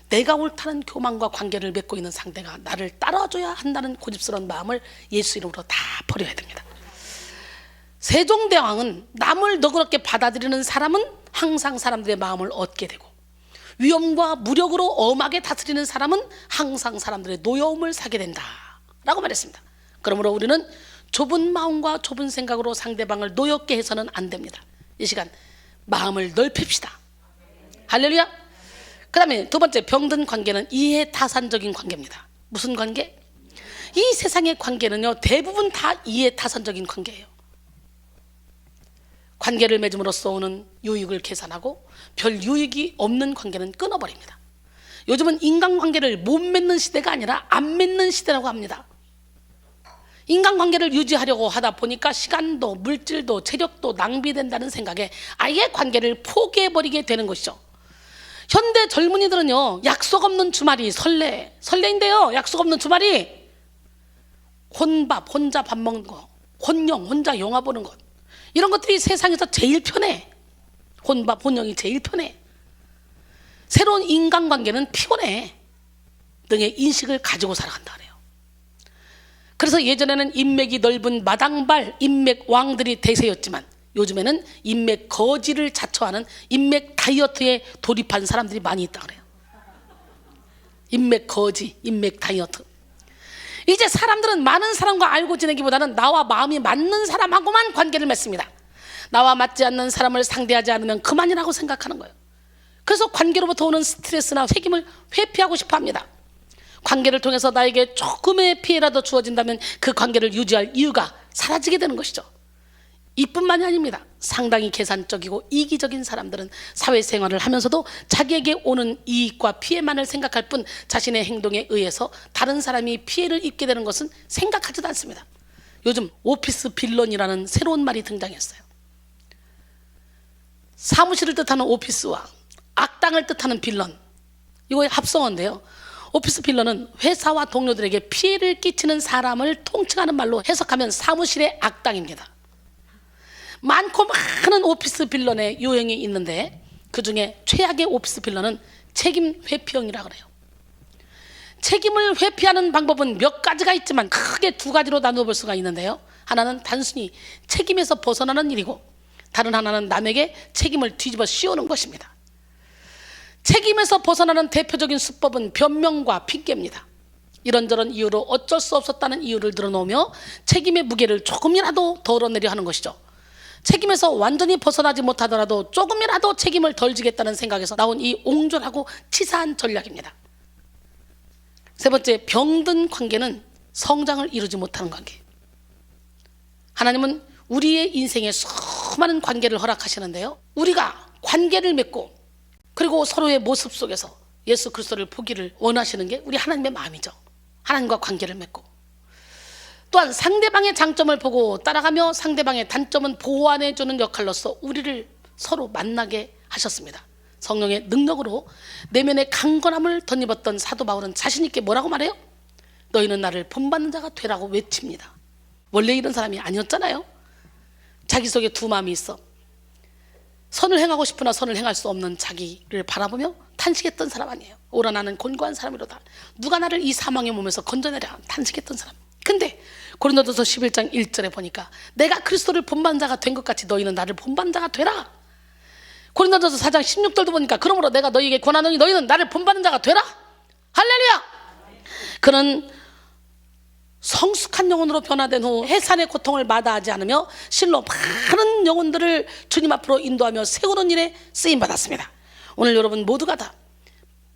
S1: 내가 옳다는 교만과 관계를 맺고 있는 상대가 나를 따라줘야 한다는 고집스러운 마음을 예수 이름으로 다 버려야 됩니다. 세종대왕은 남을 너그럽게 받아들이는 사람은 항상 사람들의 마음을 얻게 되고, 위엄과 무력으로 엄하게 다스리는 사람은 항상 사람들의 노여움을 사게 된다 라고 말했습니다. 그러므로 우리는 좁은 마음과 좁은 생각으로 상대방을 노엽게 해서는 안 됩니다. 이 시간 마음을 넓힙시다. 할렐루야. 그 다음에 두 번째, 병든 관계는 이해타산적인 관계입니다. 무슨 관계? 이 세상의 관계는요, 대부분 다 이해타산적인 관계예요. 관계를 맺음으로써 오는 유익을 계산하고 별 유익이 없는 관계는 끊어버립니다. 요즘은 인간관계를 못 맺는 시대가 아니라 안 맺는 시대라고 합니다. 인간관계를 유지하려고 하다 보니까 시간도 물질도 체력도 낭비된다는 생각에 아예 관계를 포기해버리게 되는 것이죠. 현대 젊은이들은요, 약속 없는 주말이 설레인데요, 약속 없는 주말이 혼밥, 혼자 밥 먹는 거, 혼영, 혼자 영화 보는 것, 이런 것들이 세상에서 제일 편해. 혼밥, 혼영이 제일 편해. 새로운 인간관계는 피곤해 등의 인식을 가지고 살아간다 그래요. 그래서 예전에는 인맥이 넓은 마당발 인맥 왕들이 대세였지만 요즘에는 인맥 거지를 자처하는 인맥 다이어트에 돌입한 사람들이 많이 있다 그래요. 인맥 거지, 인맥 다이어트. 이제 사람들은 많은 사람과 알고 지내기보다는 나와 마음이 맞는 사람하고만 관계를 맺습니다. 나와 맞지 않는 사람을 상대하지 않으면 그만이라고 생각하는 거예요. 그래서 관계로부터 오는 스트레스나 책임을 회피하고 싶어 합니다. 관계를 통해서 나에게 조금의 피해라도 주어진다면 그 관계를 유지할 이유가 사라지게 되는 것이죠. 이뿐만이 아닙니다. 상당히 계산적이고 이기적인 사람들은 사회생활을 하면서도 자기에게 오는 이익과 피해만을 생각할 뿐 자신의 행동에 의해서 다른 사람이 피해를 입게 되는 것은 생각하지도 않습니다. 요즘 오피스 빌런이라는 새로운 말이 등장했어요. 사무실을 뜻하는 오피스와 악당을 뜻하는 빌런, 이거의 합성어인데요, 오피스 빌런은 회사와 동료들에게 피해를 끼치는 사람을 통칭하는 말로 해석하면 사무실의 악당입니다. 많고 많은 오피스 빌런의 유형이 있는데 그 중에 최악의 오피스 빌런은 책임 회피형이라고 그래요. 책임을 회피하는 방법은 몇 가지가 있지만 크게 두 가지로 나누어 볼 수가 있는데요, 하나는 단순히 책임에서 벗어나는 일이고 다른 하나는 남에게 책임을 뒤집어 씌우는 것입니다. 책임에서 벗어나는 대표적인 수법은 변명과 핑계입니다. 이런저런 이유로 어쩔 수 없었다는 이유를 들어놓으며 책임의 무게를 조금이라도 덜어내려 하는 것이죠. 책임에서 완전히 벗어나지 못하더라도 조금이라도 책임을 덜 지겠다는 생각에서 나온 이 옹졸하고 치사한 전략입니다. 세 번째, 병든 관계는 성장을 이루지 못하는 관계. 하나님은 우리의 인생에 수많은 관계를 허락하시는데요, 우리가 관계를 맺고 그리고 서로의 모습 속에서 예수 그리스도를 보기를 원하시는 게 우리 하나님의 마음이죠. 하나님과 관계를 맺고 또한 상대방의 장점을 보고 따라가며 상대방의 단점은 보완해주는 역할로서 우리를 서로 만나게 하셨습니다. 성령의 능력으로 내면의 강건함을 덧입었던 사도 바울은 자신 있게 뭐라고 말해요? 너희는 나를 본받는 자가 되라고 외칩니다. 원래 이런 사람이 아니었잖아요. 자기 속에 두 마음이 있어. 선을 행하고 싶으나 선을 행할 수 없는 자기를 바라보며 탄식했던 사람 아니에요. 오라 나는 곤고한 사람이로다. 누가 나를 이 사망의 몸에서 건져내랴 탄식했던 사람. 근데 고린도전서 11장 1절에 보니까 내가 그리스도를 본받는 자가 된 것 같이 너희는 나를 본받는 자가 되라. 고린도전서 4장 16절도 보니까 그러므로 내가 너희에게 권하노니 너희는 나를 본받는 자가 되라. 할렐루야. 그는 성숙한 영혼으로 변화된 후 해산의 고통을 마다하지 않으며 실로 많은 영혼들을 주님 앞으로 인도하며 세우는 일에 쓰임받았습니다. 오늘 여러분 모두가 다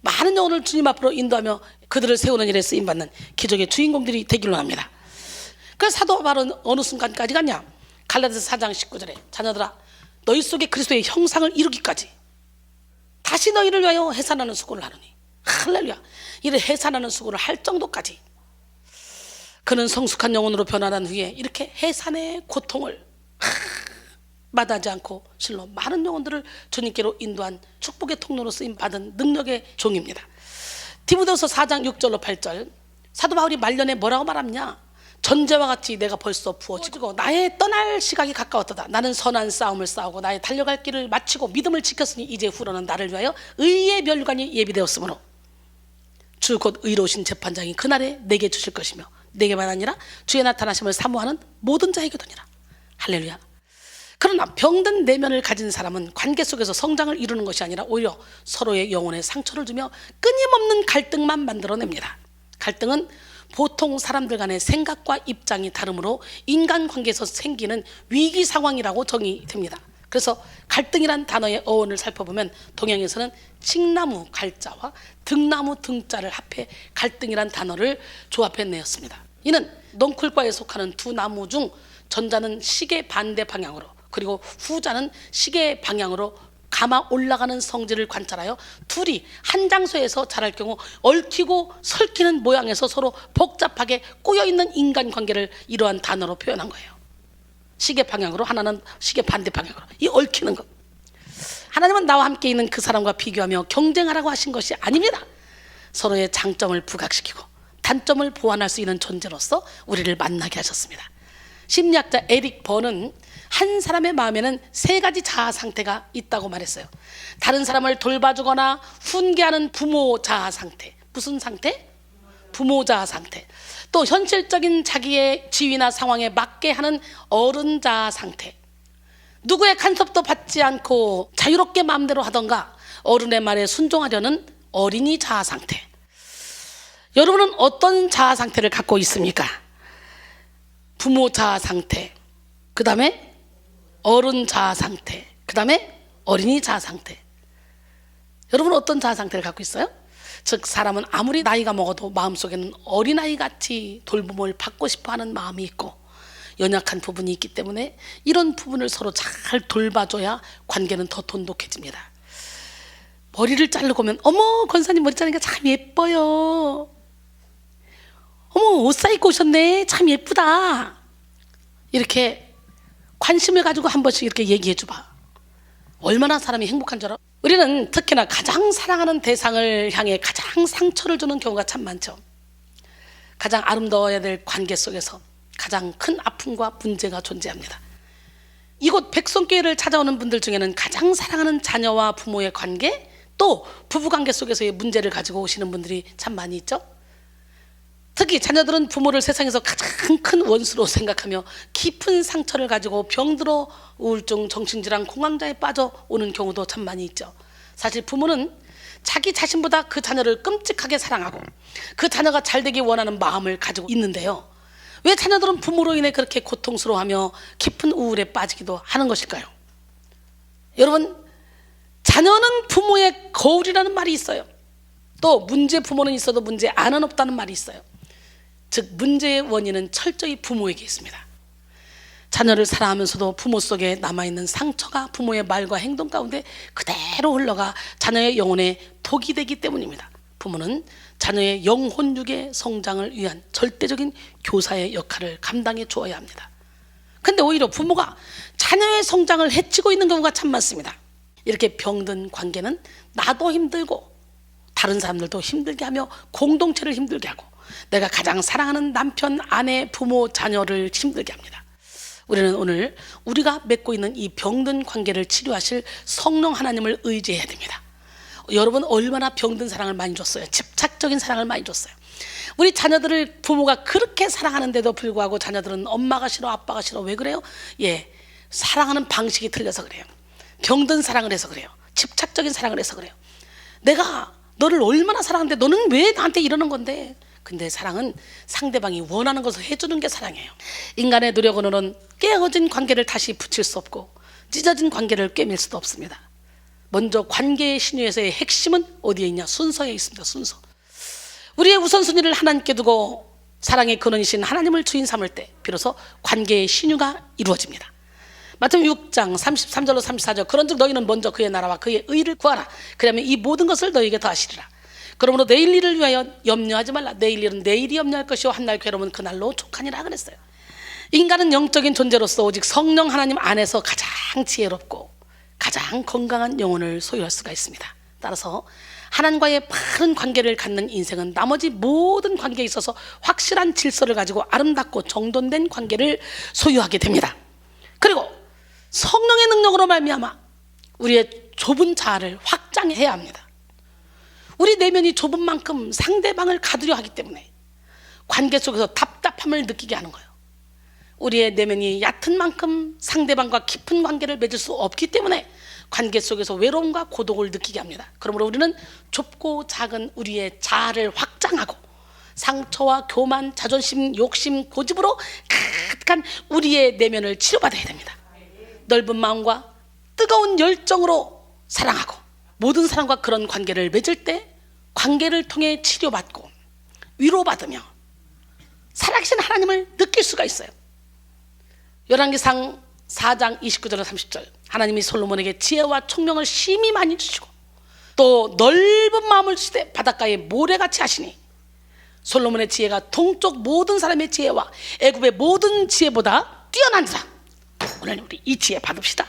S1: 많은 영혼을 주님 앞으로 인도하며 그들을 세우는 일에 쓰임받는 기적의 주인공들이 되기로 합니다. 그래서 사도 바울은 어느 순간까지 갔냐? 갈라디아서 4장 19절에 자녀들아 너희 속에 그리스도의 형상을 이루기까지 다시 너희를 위하여 해산하는 수고를 하노니 할렐루야. 이를 해산하는 수고를 할 정도까지 그는 성숙한 영혼으로 변화한 후에 이렇게 해산의 고통을 마다하지 않고 실로 많은 영혼들을 주님께로 인도한 축복의 통로로 쓰임받은 능력의 종입니다. 디모데후서 4장 6절로 8절 사도 바울이 말년에 뭐라고 말하냐? 전제와 같이 내가 벌써 부어지고 나의 떠날 시각이 가까웠도다. 나는 선한 싸움을 싸우고 나의 달려갈 길을 마치고 믿음을 지켰으니 이제 후로는 나를 위하여 의의 면류관이 예비되었으므로 주 곧 의로우신 재판장이 그날에 내게 주실 것이며 내게만 아니라 주의 나타나심을 사모하는 모든 자에게도니라. 할렐루야. 그러나 병든 내면을 가진 사람은 관계 속에서 성장을 이루는 것이 아니라 오히려 서로의 영혼에 상처를 주며 끊임없는 갈등만 만들어냅니다. 갈등은 보통 사람들 간의 생각과 입장이 다르므로 인간관계에서 생기는 위기 상황이라고 정의됩니다. 그래서 갈등이란 단어의 어원을 살펴보면 동양에서는 칡나무 갈자와 등나무 등자를 합해 갈등이란 단어를 조합해내었습니다. 이는 넝쿨과에 속하는 두 나무 중 전자는 시계 반대 방향으로 그리고 후자는 시계 방향으로 감아 올라가는 성질을 관찰하여 둘이 한 장소에서 자랄 경우 얽히고 설키는 모양에서 서로 복잡하게 꼬여있는 인간관계를 이러한 단어로 표현한 거예요. 시계 방향으로 하나는 시계 반대 방향으로 이 얽히는 것. 하나님은 나와 함께 있는 그 사람과 비교하며 경쟁하라고 하신 것이 아닙니다. 서로의 장점을 부각시키고 단점을 보완할 수 있는 존재로서 우리를 만나게 하셨습니다. 심리학자 에릭 번은 한 사람의 마음에는 세 가지 자아 상태가 있다고 말했어요. 다른 사람을 돌봐주거나 훈계하는 부모 자아 상태. 무슨 상태? 부모 자아 상태. 또 현실적인 자기의 지위나 상황에 맞게 하는 어른 자아 상태. 누구의 간섭도 받지 않고 자유롭게 마음대로 하던가 어른의 말에 순종하려는 어린이 자아 상태. 여러분은 어떤 자아 상태를 갖고 있습니까? 부모 자아 상태, 그 다음에 어른 자아 상태, 그 다음에 어린이 자아 상태. 여러분은 어떤 자아 상태를 갖고 있어요? 즉 사람은 아무리 나이가 먹어도 마음속에는 어린아이같이 돌봄을 받고 싶어하는 마음이 있고 연약한 부분이 있기 때문에 이런 부분을 서로 잘 돌봐줘야 관계는 더 돈독해집니다. 머리를 자르고 오면 어머 권사님 머리 자르니까 참 예뻐요. 어머 옷 사입고 오셨네 참 예쁘다. 이렇게 관심을 가지고 한 번씩 이렇게 얘기해 줘봐. 얼마나 사람이 행복한 줄 알아? 우리는 특히나 가장 사랑하는 대상을 향해 가장 상처를 주는 경우가 참 많죠. 가장 아름다워야 될 관계 속에서 가장 큰 아픔과 문제가 존재합니다. 이곳 백성교회를 찾아오는 분들 중에는 가장 사랑하는 자녀와 부모의 관계, 또 부부관계 속에서의 문제를 가지고 오시는 분들이 참 많이 있죠. 특히 자녀들은 부모를 세상에서 가장 큰 원수로 생각하며 깊은 상처를 가지고 병들어 우울증, 정신질환, 공황장애에 빠져오는 경우도 참 많이 있죠. 사실 부모는 자기 자신보다 그 자녀를 끔찍하게 사랑하고 그 자녀가 잘 되기 원하는 마음을 가지고 있는데요. 왜 자녀들은 부모로 인해 그렇게 고통스러워하며 깊은 우울에 빠지기도 하는 것일까요? 여러분, 자녀는 부모의 거울이라는 말이 있어요. 또 문제 부모는 있어도 문제 안은 없다는 말이 있어요. 즉 문제의 원인은 철저히 부모에게 있습니다. 자녀를 사랑하면서도 부모 속에 남아있는 상처가 부모의 말과 행동 가운데 그대로 흘러가 자녀의 영혼에 독이 되기 때문입니다. 부모는 자녀의 영혼육의 성장을 위한 절대적인 교사의 역할을 감당해 주어야 합니다. 근데 오히려 부모가 자녀의 성장을 해치고 있는 경우가 참 많습니다. 이렇게 병든 관계는 나도 힘들고 다른 사람들도 힘들게 하며 공동체를 힘들게 하고 내가 가장 사랑하는 남편, 아내, 부모, 자녀를 힘들게 합니다. 우리는 오늘 우리가 맺고 있는 이 병든 관계를 치료하실 성령 하나님을 의지해야 됩니다. 여러분 얼마나 병든 사랑을 많이 줬어요. 집착적인 사랑을 많이 줬어요. 우리 자녀들을 부모가 그렇게 사랑하는데도 불구하고 자녀들은 엄마가 싫어, 아빠가 싫어. 왜 그래요? 사랑하는 방식이 틀려서 그래요. 병든 사랑을 해서 그래요. 집착적인 사랑을 해서 그래요. 내가 너를 얼마나 사랑하는데 너는 왜 나한테 이러는 건데? 근데 사랑은 상대방이 원하는 것을 해주는 게 사랑이에요. 인간의 노력으로는 깨어진 관계를 다시 붙일 수 없고 찢어진 관계를 꿰맬 수도 없습니다. 먼저 관계의 신유에서의 핵심은 어디에 있냐? 순서에 있습니다. 순서. 우리의 우선순위를 하나님께 두고 사랑의 근원이신 하나님을 주인 삼을 때 비로소 관계의 신유가 이루어집니다. 마태복음 6장 33절로 34절 그런즉 너희는 먼저 그의 나라와 그의 의를 구하라. 그러면 이 모든 것을 너희에게 더하시리라. 그러므로 내일 일을 위하여 염려하지 말라. 내일 일은 내일이 염려할 것이요 한날 괴로움은 그날로 족하니라 그랬어요. 인간은 영적인 존재로서 오직 성령 하나님 안에서 가장 지혜롭고 가장 건강한 영혼을 소유할 수가 있습니다. 따라서 하나님과의 바른 관계를 갖는 인생은 나머지 모든 관계에 있어서 확실한 질서를 가지고 아름답고 정돈된 관계를 소유하게 됩니다. 그리고 성령의 능력으로 말미암아 우리의 좁은 자아를 확장해야 합니다. 우리 내면이 좁은 만큼 상대방을 가두려 하기 때문에 관계 속에서 답답함을 느끼게 하는 거예요. 우리의 내면이 얕은 만큼 상대방과 깊은 관계를 맺을 수 없기 때문에 관계 속에서 외로움과 고독을 느끼게 합니다. 그러므로 우리는 좁고 작은 우리의 자아를 확장하고 상처와 교만, 자존심, 욕심, 고집으로 가득한 우리의 내면을 치료받아야 됩니다. 넓은 마음과 뜨거운 열정으로 사랑하고 모든 사람과 그런 관계를 맺을 때 관계를 통해 치료받고 위로받으며 살아계신 하나님을 느낄 수가 있어요. 열왕기상 4장 29절로 30절 하나님이 솔로몬에게 지혜와 총명을 심히 많이 주시고 또 넓은 마음을 주시되 바닷가에 모래같이 하시니 솔로몬의 지혜가 동쪽 모든 사람의 지혜와 애굽의 모든 지혜보다 뛰어난다. 오늘 우리 이 지혜 받읍시다.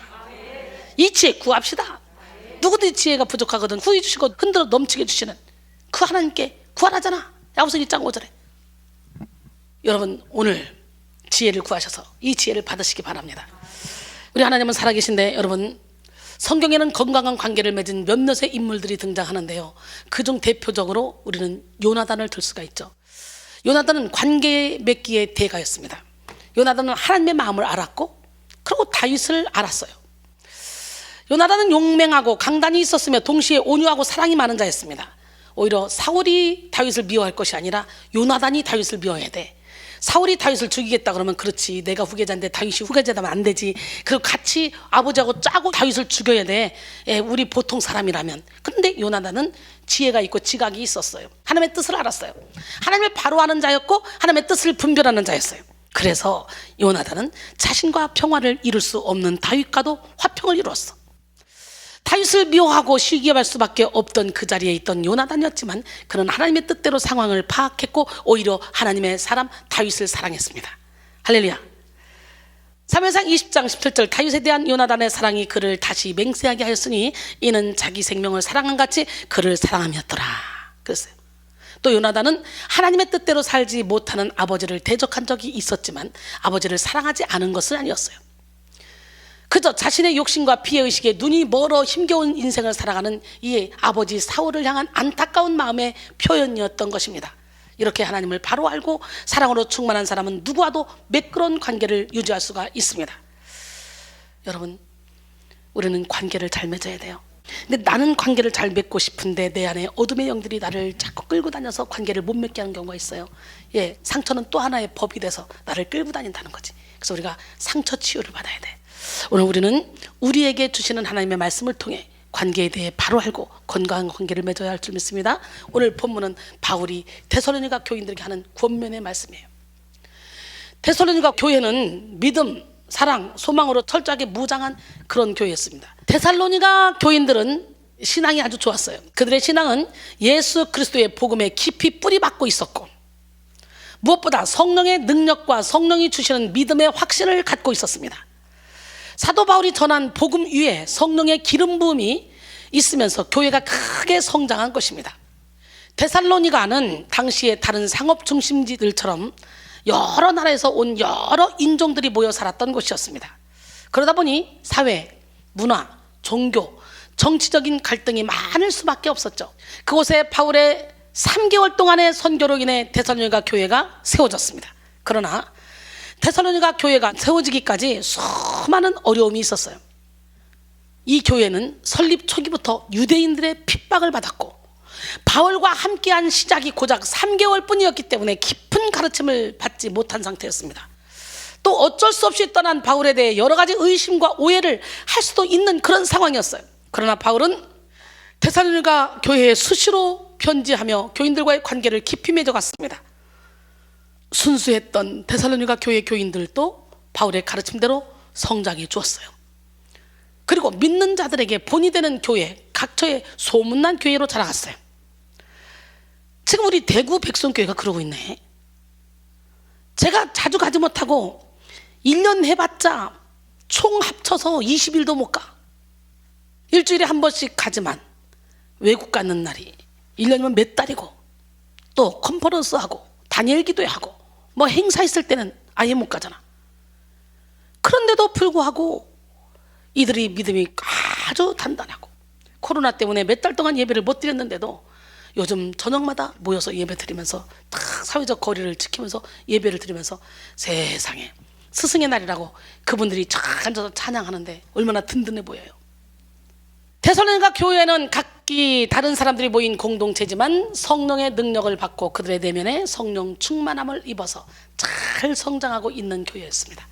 S1: 이 지혜 구합시다. 누구든지 지혜가 부족하거든 후히 주시고 흔들어 넘치게 주시는 그 하나님께 구하라잖아. 야고보서 1장 5절에. 여러분 오늘 지혜를 구하셔서 이 지혜를 받으시기 바랍니다. 우리 하나님은 살아계신데 여러분 성경에는 건강한 관계를 맺은 몇몇의 인물들이 등장하는데요. 그중 대표적으로 우리는 요나단을 들 수가 있죠. 요나단은 관계 맺기의 대가였습니다. 요나단은 하나님의 마음을 알았고 그리고 다윗을 알았어요. 요나단은 용맹하고 강단이 있었으며 동시에 온유하고 사랑이 많은 자였습니다. 오히려 사울이 다윗을 미워할 것이 아니라 요나단이 다윗을 미워해야 돼. 사울이 다윗을 죽이겠다 그러면 그렇지, 내가 후계자인데 다윗이 후계자라면 안 되지. 그리고 같이 아버지하고 짜고 다윗을 죽여야 돼. 우리 보통 사람이라면. 그런데 요나단은 지혜가 있고 지각이 있었어요. 하나님의 뜻을 알았어요. 하나님을 바로 아는 자였고 하나님의 뜻을 분별하는 자였어요. 그래서 요나단은 자신과 평화를 이룰 수 없는 다윗과도 화평을 이루었어. 다윗을 미워하고 시기할 수밖에 없던 그 자리에 있던 요나단이었지만 그는 하나님의 뜻대로 상황을 파악했고 오히려 하나님의 사람 다윗을 사랑했습니다. 할렐루야. 사무엘상 20장 17절 다윗에 대한 요나단의 사랑이 그를 다시 맹세하게 하였으니 이는 자기 생명을 사랑한 같이 그를 사랑함이었더라 그랬어요. 또 요나단은 하나님의 뜻대로 살지 못하는 아버지를 대적한 적이 있었지만 아버지를 사랑하지 않은 것은 아니었어요. 그저 자신의 욕심과 피해의식에 눈이 멀어 힘겨운 인생을 살아가는 이 아버지 사울을 향한 안타까운 마음의 표현이었던 것입니다. 이렇게 하나님을 바로 알고 사랑으로 충만한 사람은 누구와도 매끄러운 관계를 유지할 수가 있습니다. 여러분, 우리는 관계를 잘 맺어야 돼요. 근데 나는 관계를 잘 맺고 싶은데 내 안에 어둠의 영들이 나를 자꾸 끌고 다녀서 관계를 못 맺게 하는 경우가 있어요. 상처는 또 하나의 법이 돼서 나를 끌고 다닌다는 거지. 그래서 우리가 상처 치유를 받아야 돼. 오늘 우리는 우리에게 주시는 하나님의 말씀을 통해 관계에 대해 바로 알고 건강한 관계를 맺어야 할 줄 믿습니다. 오늘 본문은 바울이 데살로니가 교인들에게 하는 권면의 말씀이에요. 데살로니가 교회는 믿음, 사랑, 소망으로 철저하게 무장한 그런 교회였습니다. 데살로니가 교인들은 신앙이 아주 좋았어요. 그들의 신앙은 예수 그리스도의 복음에 깊이 뿌리박고 있었고, 무엇보다 성령의 능력과 성령이 주시는 믿음의 확신을 갖고 있었습니다. 사도 바울이 전한 복음 위에 성령의 기름 부음이 있으면서 교회가 크게 성장한 것입니다. 데살로니가는 당시의 다른 상업 중심지들처럼 여러 나라에서 온 여러 인종들이 모여 살았던 곳이었습니다. 그러다 보니 사회, 문화, 종교, 정치적인 갈등이 많을 수밖에 없었죠. 그곳에 바울의 3개월 동안의 선교로 인해 데살로니가 교회가 세워졌습니다. 그러나 데살로니가 교회가 세워지기까지 수많은 어려움이 있었어요. 이 교회는 설립 초기부터 유대인들의 핍박을 받았고, 바울과 함께한 시작이 고작 3개월 뿐이었기 때문에 깊은 가르침을 받지 못한 상태였습니다. 또 어쩔 수 없이 떠난 바울에 대해 여러 가지 의심과 오해를 할 수도 있는 그런 상황이었어요. 그러나 바울은 데살로니가 교회에 수시로 편지하며 교인들과의 관계를 깊이 맺어갔습니다. 순수했던 데살로니가 교회 교인들도 바울의 가르침대로 성장해 주었어요. 그리고 믿는 자들에게 본이 되는 교회, 각처의 소문난 교회로 자라갔어요. 지금 우리 대구 백성교회가 그러고 있네. 제가 자주 가지 못하고 1년 해봤자 총 합쳐서 20일도 못 가. 일주일에 한 번씩 가지만 외국 가는 날이 1년이면 몇 달이고, 또 컨퍼런스하고 다니엘 기도회하고 뭐 행사 있을 때는 아예 못 가잖아. 그런데도 불구하고 이들이 믿음이 아주 단단하고, 코로나 때문에 몇 달 동안 예배를 못 드렸는데도 요즘 저녁마다 모여서 예배 드리면서 다 사회적 거리를 지키면서 예배를 드리면서, 세상에 스승의 날이라고 그분들이 쫙 앉아서 찬양하는데 얼마나 든든해 보여요. 데살로니가 교회는 각기 다른 사람들이 모인 공동체지만 성령의 능력을 받고 그들의 내면에 성령 충만함을 입어서 잘 성장하고 있는 교회였습니다.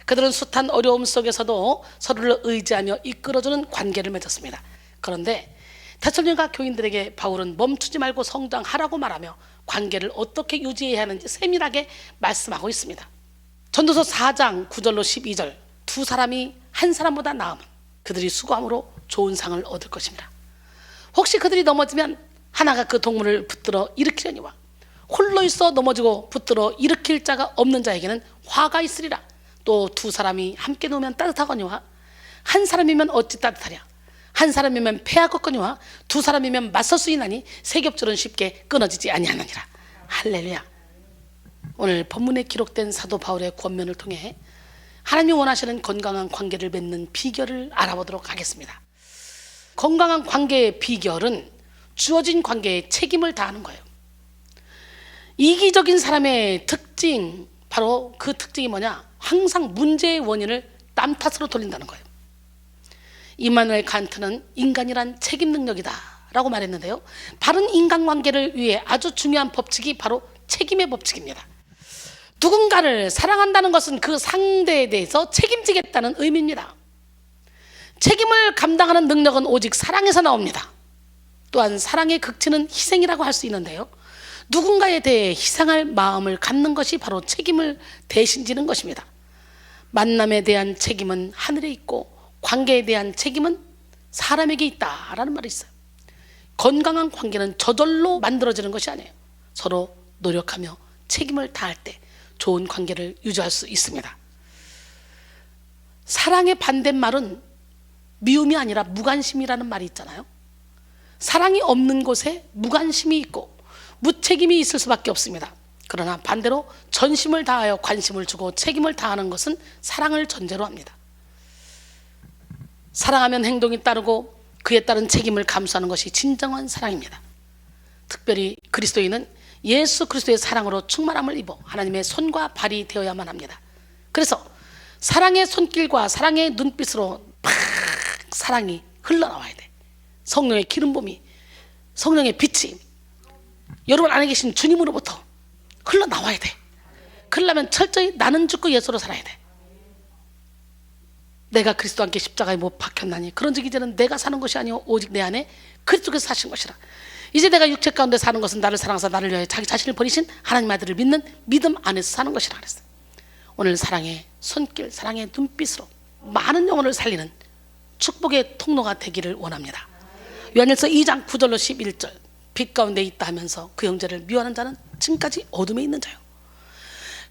S1: 그들은 숱한 어려움 속에서도 서로를 의지하며 이끌어주는 관계를 맺었습니다. 그런데 데살로니가 교인들에게 바울은 멈추지 말고 성장하라고 말하며 관계를 어떻게 유지해야 하는지 세밀하게 말씀하고 있습니다. 전도서 4장 9절로 12절, 두 사람이 한 사람보다 나으면 그들이 수고함으로 좋은 상을 얻을 것입니다. 혹시 그들이 넘어지면 하나가 그 동물을 붙들어 일으키려니와 홀로 있어 넘어지고 붙들어 일으킬 자가 없는 자에게는 화가 있으리라. 또 두 사람이 함께 놓으면 따뜻하거니와 한 사람이면 어찌 따뜻하랴. 한 사람이면 패하겠거니와 두 사람이면 맞설 수 있나니 세 겹줄은 쉽게 끊어지지 아니하느니라. 할렐루야. 오늘 본문에 기록된 사도 바울의 권면을 통해 하나님이 원하시는 건강한 관계를 맺는 비결을 알아보도록 하겠습니다. 건강한 관계의 비결은 주어진 관계에 책임을 다하는 거예요. 이기적인 사람의 특징, 바로 그 특징이 뭐냐? 항상 문제의 원인을 남 탓으로 돌린다는 거예요. 이마누엘 칸트는 인간이란 책임 능력이다 라고 말했는데요, 바른 인간관계를 위해 아주 중요한 법칙이 바로 책임의 법칙입니다. 누군가를 사랑한다는 것은 그 상대에 대해서 책임지겠다는 의미입니다. 책임을 감당하는 능력은 오직 사랑에서 나옵니다. 또한 사랑의 극치는 희생이라고 할 수 있는데요, 누군가에 대해 희생할 마음을 갖는 것이 바로 책임을 대신 지는 것입니다. 만남에 대한 책임은 하늘에 있고 관계에 대한 책임은 사람에게 있다라는 말이 있어요. 건강한 관계는 저절로 만들어지는 것이 아니에요. 서로 노력하며 책임을 다할 때 좋은 관계를 유지할 수 있습니다. 사랑의 반대말은 미움이 아니라 무관심이라는 말이 있잖아요. 사랑이 없는 곳에 무관심이 있고 무책임이 있을 수밖에 없습니다. 그러나 반대로 전심을 다하여 관심을 주고 책임을 다하는 것은 사랑을 전제로 합니다. 사랑하면 행동이 따르고 그에 따른 책임을 감수하는 것이 진정한 사랑입니다. 특별히 그리스도인은 예수 그리스도의 사랑으로 충만함을 입어 하나님의 손과 발이 되어야만 합니다. 그래서 사랑의 손길과 사랑의 눈빛으로 팍 사랑이 흘러나와야 돼. 성령의 기름 부음이, 성령의 빛이 여러분 안에 계신 주님으로부터 흘러나와야 돼. 그러려면 철저히 나는 죽고 예수로 살아야 돼. 내가 그리스도와 함께 십자가에 못 박혔나니 그런즉 이제는 내가 사는 것이 아니오 오직 내 안에 그리스도께서 사신 것이라. 이제 내가 육체 가운데 사는 것은 나를 사랑하사 나를 위하여 자기 자신을 버리신 하나님 아들을 믿는 믿음 안에서 사는 것이라 그랬어요. 오늘 사랑의 손길, 사랑의 눈빛으로 많은 영혼을 살리는 축복의 통로가 되기를 원합니다. 요한일서 2장 9절로 11절, 빛 가운데 있다 하면서 그 형제를 미워하는 자는 지금까지 어둠에 있는 자요,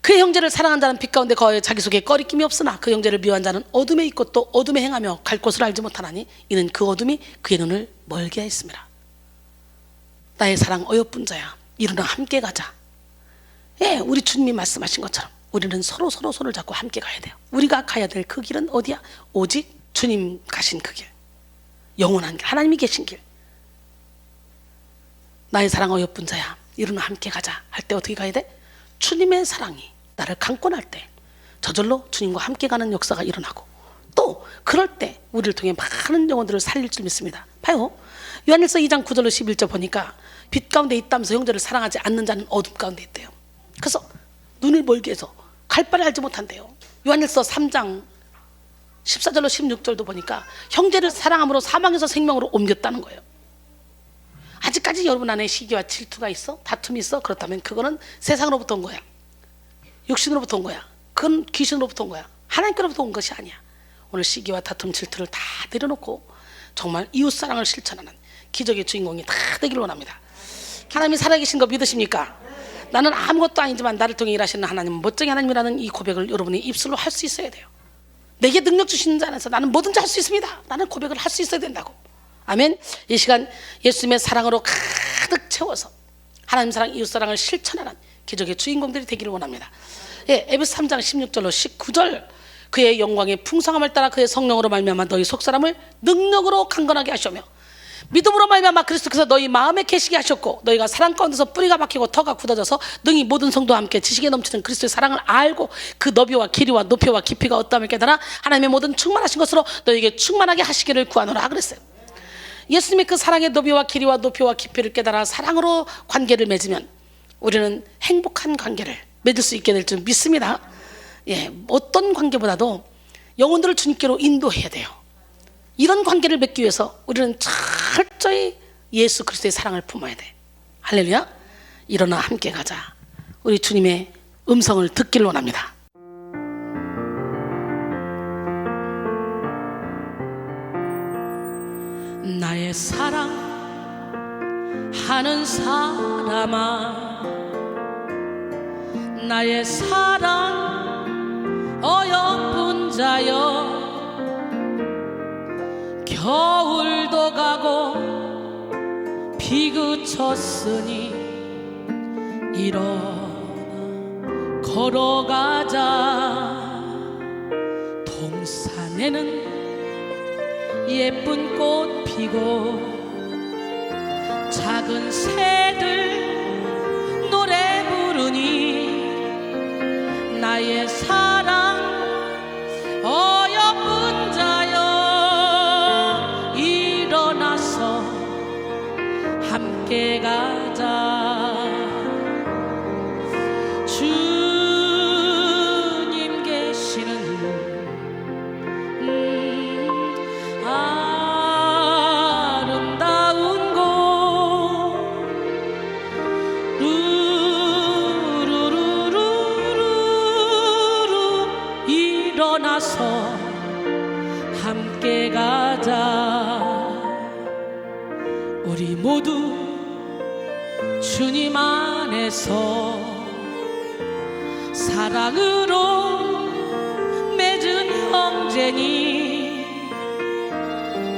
S1: 그 형제를 사랑한 자는 빛 가운데 거하여 자기 속에 꺼리낌이 없으나 그 형제를 미워한 자는 어둠에 있고 또 어둠에 행하며 갈 곳을 알지 못하나니 이는 그 어둠이 그의 눈을 멀게 하였습니다. 나의 사랑 어여쁜 자야, 일어나 함께 가자. 예, 우리 주님이 말씀하신 것처럼 우리는 서로 손을 잡고 함께 가야 돼요. 우리가 가야 될 그 길은 어디야? 오직 주님 가신 그 길, 영원한 길, 하나님이 계신 길. 나의 사랑 어여쁜 자야, 일어나 함께 가자 할 때 어떻게 가야 돼? 주님의 사랑이 나를 강권할 때 저절로 주님과 함께 가는 역사가 일어나고, 또 그럴 때 우리를 통해 많은 영혼들을 살릴 줄 믿습니다. 봐요, 요한일서 2장 9절로 11절 보니까 빛 가운데 있다면서 형제를 사랑하지 않는 자는 어둠 가운데 있대요. 그래서 눈을 멀게 해서 갈 바를 알지 못한대요. 요한일서 3장 14절로 16절도 보니까 형제를 사랑함으로 사망에서 생명으로 옮겼다는 거예요. 아직까지 여러분 안에 시기와 질투가 있어? 다툼이 있어? 그렇다면 그거는 세상으로부터 온 거야, 육신으로부터 온 거야, 그건 귀신으로부터 온 거야, 하나님께로부터 온 것이 아니야. 오늘 시기와 다툼, 질투를 다 내려놓고 정말 이웃사랑을 실천하는 기적의 주인공이 다 되기를 원합니다. 하나님이 살아계신 거 믿으십니까? 나는 아무것도 아니지만 나를 통해 일하시는 하나님은 멋쟁이 하나님이라는 이 고백을 여러분이 입술로 할 수 있어야 돼요. 내게 능력 주시는 자 안에서 나는 뭐든지 할 수 있습니다, 라는 고백을 할 수 있어야 된다고. 아멘. 이 시간 예수님의 사랑으로 가득 채워서 하나님 사랑, 이웃 사랑을 실천하는 기적의 주인공들이 되기를 원합니다. 예, 에베소 3장 16절로 19절, 그의 영광의 풍성함을 따라 그의 성령으로 말미암아 너희 속사람을 능력으로 강건하게 하시며 믿음으로 말미암아 그리스도께서 너희 마음에 계시게 하셨고 너희가 사랑 가운데서 뿌리가 박히고 터가 굳어져서 능히 모든 성도와 함께 지식에 넘치는 그리스도의 사랑을 알고 그 너비와 길이와 높이와 깊이가 어떠함을 깨달아 하나님의 모든 충만하신 것으로 너희에게 충만하게 하시기를 구하노라 그랬어요. 예수님의 그 사랑의 너비와 길이와 높이와 깊이를 깨달아 사랑으로 관계를 맺으면 우리는 행복한 관계를 맺을 수 있게 될 줄 믿습니다. 예, 어떤 관계보다도 영혼들을 주님께로 인도해야 돼요. 이런 관계를 맺기 위해서 우리는 철저히 예수 그리스도의 사랑을 품어야 돼. 할렐루야. 일어나 함께 가자. 우리 주님의 음성을 듣기를 원합니다. 나의 사랑하는 사람아, 나의 사랑 어여쁜 자여, 겨울도 가고 비 그쳤으니 일어나 걸어가자. 동산에는 예쁜 꽃 피고 작은 새들 노래 부르니 나의 사랑 어여쁜 자여, 일어나서 함께 가자. 주님 계시는 아름다운 곳, 루루루루루, 일어나서 함께 가자. 우리 모두 주님 안에서 사랑으로 맺은 형제니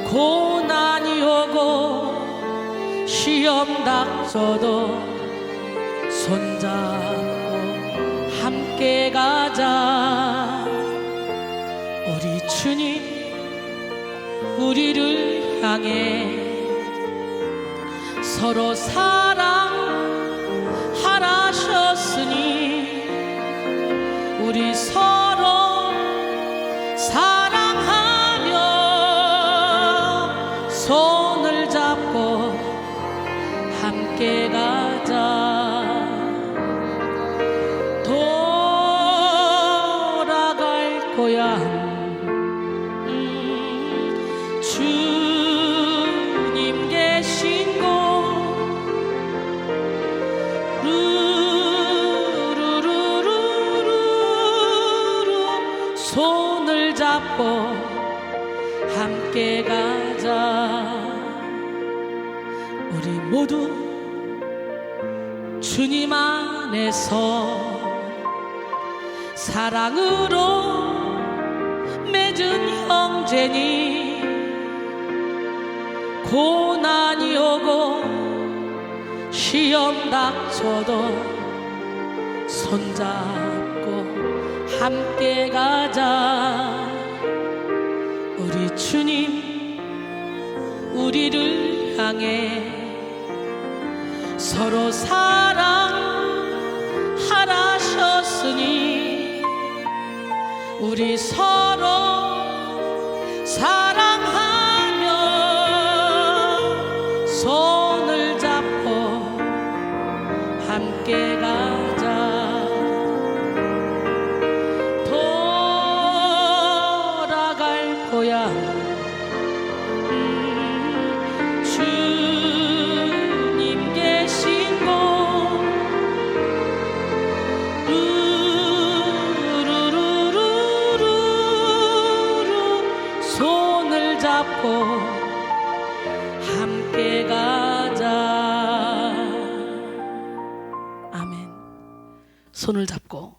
S1: 고난이 오고 시험 닥쳐도 손잡고 함께 가자. 우리 주님 우리를 향해 서로 사랑하라셨으니 우리 서로 사랑하며 손을 잡고 함께 가자. 돌아갈 거야. 주님 계신 곳, 루루루루루, 잡고 함께 가자. 우리 모두 주님 안에서 사랑으로 맺은 형제니 고난이 오고 시험 닥쳐도 손잡고 함께 가자. 우리 주님 우리를 향해 서로 사랑하라셨으니 우리 서로 사랑하며 손을 잡고 함께 가자. 돌아갈 거야 주님 계신 곳. 루루루루루루 손을 잡고 함께 가자. 아멘. 손을 잡고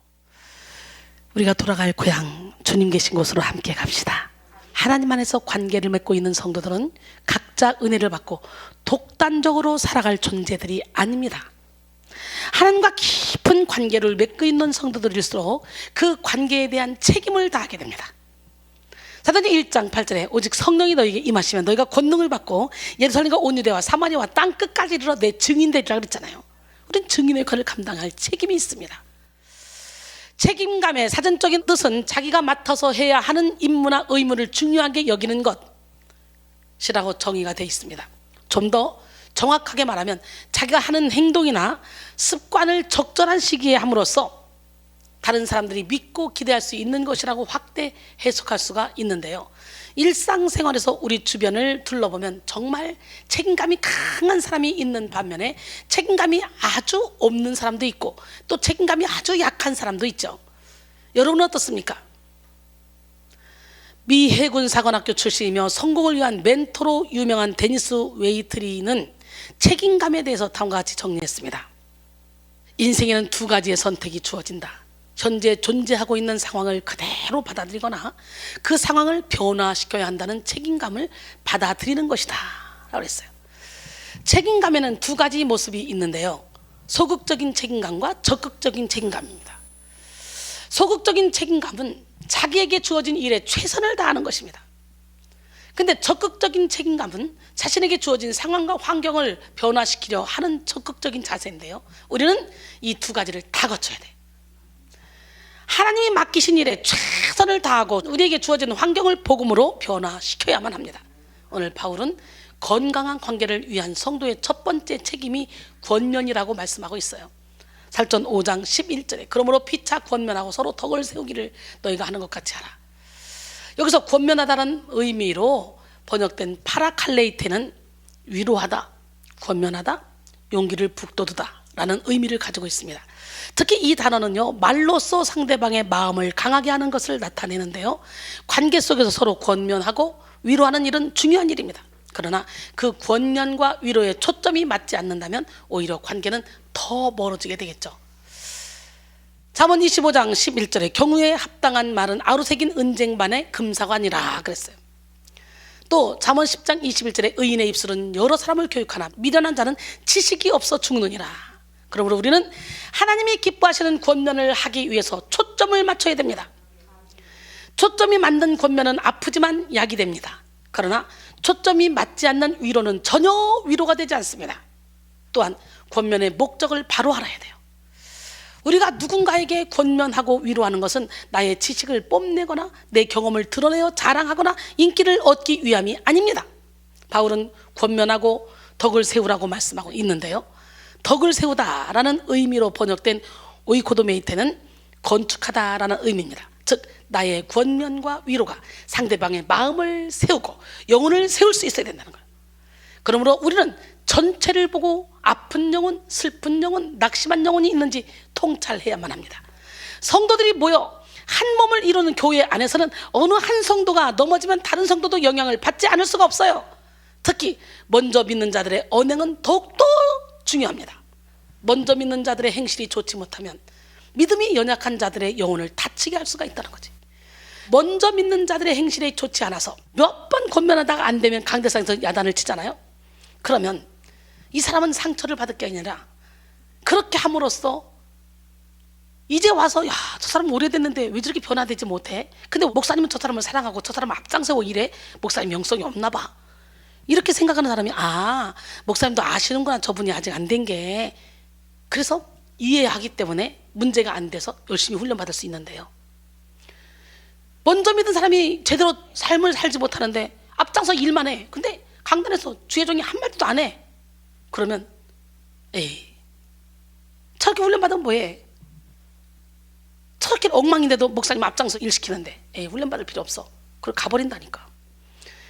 S1: 우리가 돌아갈 고향 주님 계신 곳으로 함께 갑시다. 하나님 안에서 관계를 맺고 있는 성도들은 각자 은혜를 받고 독단적으로 살아갈 존재들이 아닙니다. 하나님과 깊은 관계를 맺고 있는 성도들일수록 그 관계에 대한 책임을 다하게 됩니다. 사도행전 1장 8절에 오직 성령이 너희에게 임하시면 너희가 권능을 받고 예루살렘과 온 유대와 사마리아와 땅끝까지 이르러 내 증인 되리라 그랬잖아요. 우리는 증인의 역할을 감당할 책임이 있습니다. 책임감의 사전적인 뜻은 자기가 맡아서 해야 하는 임무나 의무를 중요하게 여기는 것이라고 정의가 되어 있습니다. 좀 더 정확하게 말하면 자기가 하는 행동이나 습관을 적절한 시기에 함으로써 다른 사람들이 믿고 기대할 수 있는 것이라고 확대 해석할 수가 있는데요. 일상생활에서 우리 주변을 둘러보면 정말 책임감이 강한 사람이 있는 반면에 책임감이 아주 없는 사람도 있고 또 책임감이 아주 약한 사람도 있죠. 여러분은 어떻습니까? 미 해군 사관학교 출신이며 성공을 위한 멘토로 유명한 데니스 웨이트리는 책임감에 대해서 다음과 같이 정리했습니다. 인생에는 두 가지의 선택이 주어진다. 현재 존재하고 있는 상황을 그대로 받아들이거나 그 상황을 변화시켜야 한다는 책임감을 받아들이는 것이다 라고 했어요. 책임감에는 두 가지 모습이 있는데요. 소극적인 책임감과 적극적인 책임감입니다. 소극적인 책임감은 자기에게 주어진 일에 최선을 다하는 것입니다. 근데 적극적인 책임감은 자신에게 주어진 상황과 환경을 변화시키려 하는 적극적인 자세인데요. 우리는 이 두 가지를 다 거쳐야 돼요. 하나님이 맡기신 일에 최선을 다하고 우리에게 주어진 환경을 복음으로 변화시켜야만 합니다. 오늘 바울은 건강한 관계를 위한 성도의 첫 번째 책임이 권면이라고 말씀하고 있어요. 살전 5장 11절에 그러므로 피차 권면하고 서로 덕을 세우기를 너희가 하는 것 같이 하라. 여기서 권면하다는 의미로 번역된 파라칼레이테는 위로하다, 권면하다, 용기를 북돋우다 라는 의미를 가지고 있습니다. 특히 이 단어는요, 말로써 상대방의 마음을 강하게 하는 것을 나타내는데요, 관계 속에서 서로 권면하고 위로하는 일은 중요한 일입니다. 그러나 그 권면과 위로의 초점이 맞지 않는다면 오히려 관계는 더 멀어지게 되겠죠. 잠언 25장 11절에 경우에 합당한 말은 아루새긴 은쟁반의 금사관이라 그랬어요. 또 잠언 10장 21절에 의인의 입술은 여러 사람을 교육하나 미련한 자는 지식이 없어 죽느니라. 그러므로 우리는 하나님이 기뻐하시는 권면을 하기 위해서 초점을 맞춰야 됩니다. 초점이 맞는 권면은 아프지만 약이 됩니다. 그러나 초점이 맞지 않는 위로는 전혀 위로가 되지 않습니다. 또한 권면의 목적을 바로 알아야 돼요. 우리가 누군가에게 권면하고 위로하는 것은 나의 지식을 뽐내거나 내 경험을 드러내어 자랑하거나 인기를 얻기 위함이 아닙니다. 바울은 권면하고 덕을 세우라고 말씀하고 있는데요, 덕을 세우다라는 의미로 번역된 오이코도메이테는 건축하다라는 의미입니다. 즉 나의 권면과 위로가 상대방의 마음을 세우고 영혼을 세울 수 있어야 된다는 거예요. 그러므로 우리는 전체를 보고 아픈 영혼, 슬픈 영혼, 낙심한 영혼이 있는지 통찰해야만 합니다. 성도들이 모여 한 몸을 이루는 교회 안에서는 어느 한 성도가 넘어지면 다른 성도도 영향을 받지 않을 수가 없어요. 특히 먼저 믿는 자들의 언행은 더욱더 중요합니다. 먼저 믿는 자들의 행실이 좋지 못하면 믿음이 연약한 자들의 영혼을 다치게 할 수가 있다는 거지. 먼저 믿는 자들의 행실이 좋지 않아서 몇 번 권면하다가 안 되면 강대상에서 야단을 치잖아요. 그러면 이 사람은 상처를 받을 게 아니라 그렇게 함으로써 이제 와서 야, 저 사람 오래됐는데 왜 저렇게 변화되지 못해? 근데 목사님은 저 사람을 사랑하고 저 사람을 앞장서고 이래? 목사님 영성이 없나 봐. 이렇게 생각하는 사람이 목사님도 아시는구나, 저분이 아직 안 된 게. 그래서 이해하기 때문에 문제가 안 돼서 열심히 훈련받을 수 있는데요. 먼저 믿은 사람이 제대로 삶을 살지 못하는데 앞장서 일만 해. 근데 강단에서 주의 종이 한마디도 안 해. 그러면 저렇게 훈련받으면 뭐해? 저렇게 엉망인데도 목사님 앞장서 일 시키는데 훈련받을 필요 없어. 그걸 가버린다니까.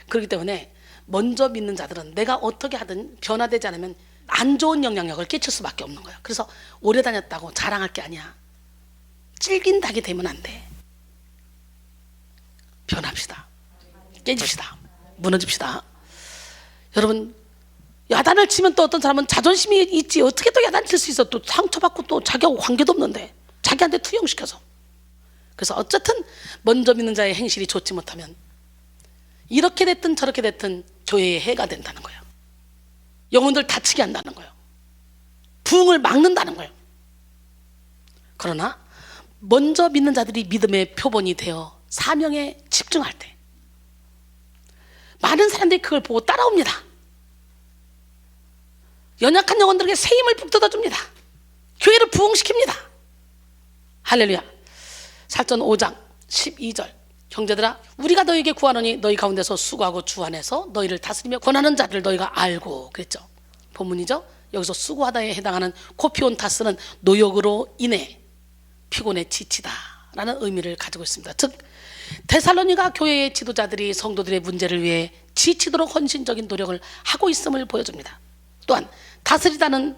S1: 그렇기 때문에 먼저 믿는 자들은 내가 어떻게 하든 변화되지 않으면 안 좋은 영향력을 끼칠 수밖에 없는 거야. 그래서 오래 다녔다고 자랑할 게 아니야. 질긴 닭이 되면 안 돼. 변합시다. 깨집시다. 무너집시다. 여러분, 야단을 치면 또 어떤 사람은 자존심이 있지. 어떻게 또 야단 칠 수 있어? 또 상처받고 또 자기하고 관계도 없는데 자기한테 투영시켜서. 그래서 어쨌든 먼저 믿는 자의 행실이 좋지 못하면 이렇게 됐든 저렇게 됐든 교회에 해가 된다는 거예요. 영혼들 다치게 한다는 거예요. 부흥을 막는다는 거예요. 그러나 먼저 믿는 자들이 믿음의 표본이 되어 사명에 집중할 때 많은 사람들이 그걸 보고 따라옵니다. 연약한 영혼들에게 새 힘을 북돋아줍니다. 교회를 부흥시킵니다. 할렐루야. 살전 5장 12절 형제들아 우리가 너희에게 구하노니 너희 가운데서 수고하고 주 안에서 너희를 다스리며 권하는 자를 너희가 알고 그랬죠. 본문이죠. 여기서 수고하다에 해당하는 코피온타스는 노역으로 인해 피곤해 지치다 라는 의미를 가지고 있습니다. 즉 데살로니가 교회의 지도자들이 성도들의 문제를 위해 지치도록 헌신적인 노력을 하고 있음을 보여줍니다. 또한 다스리다는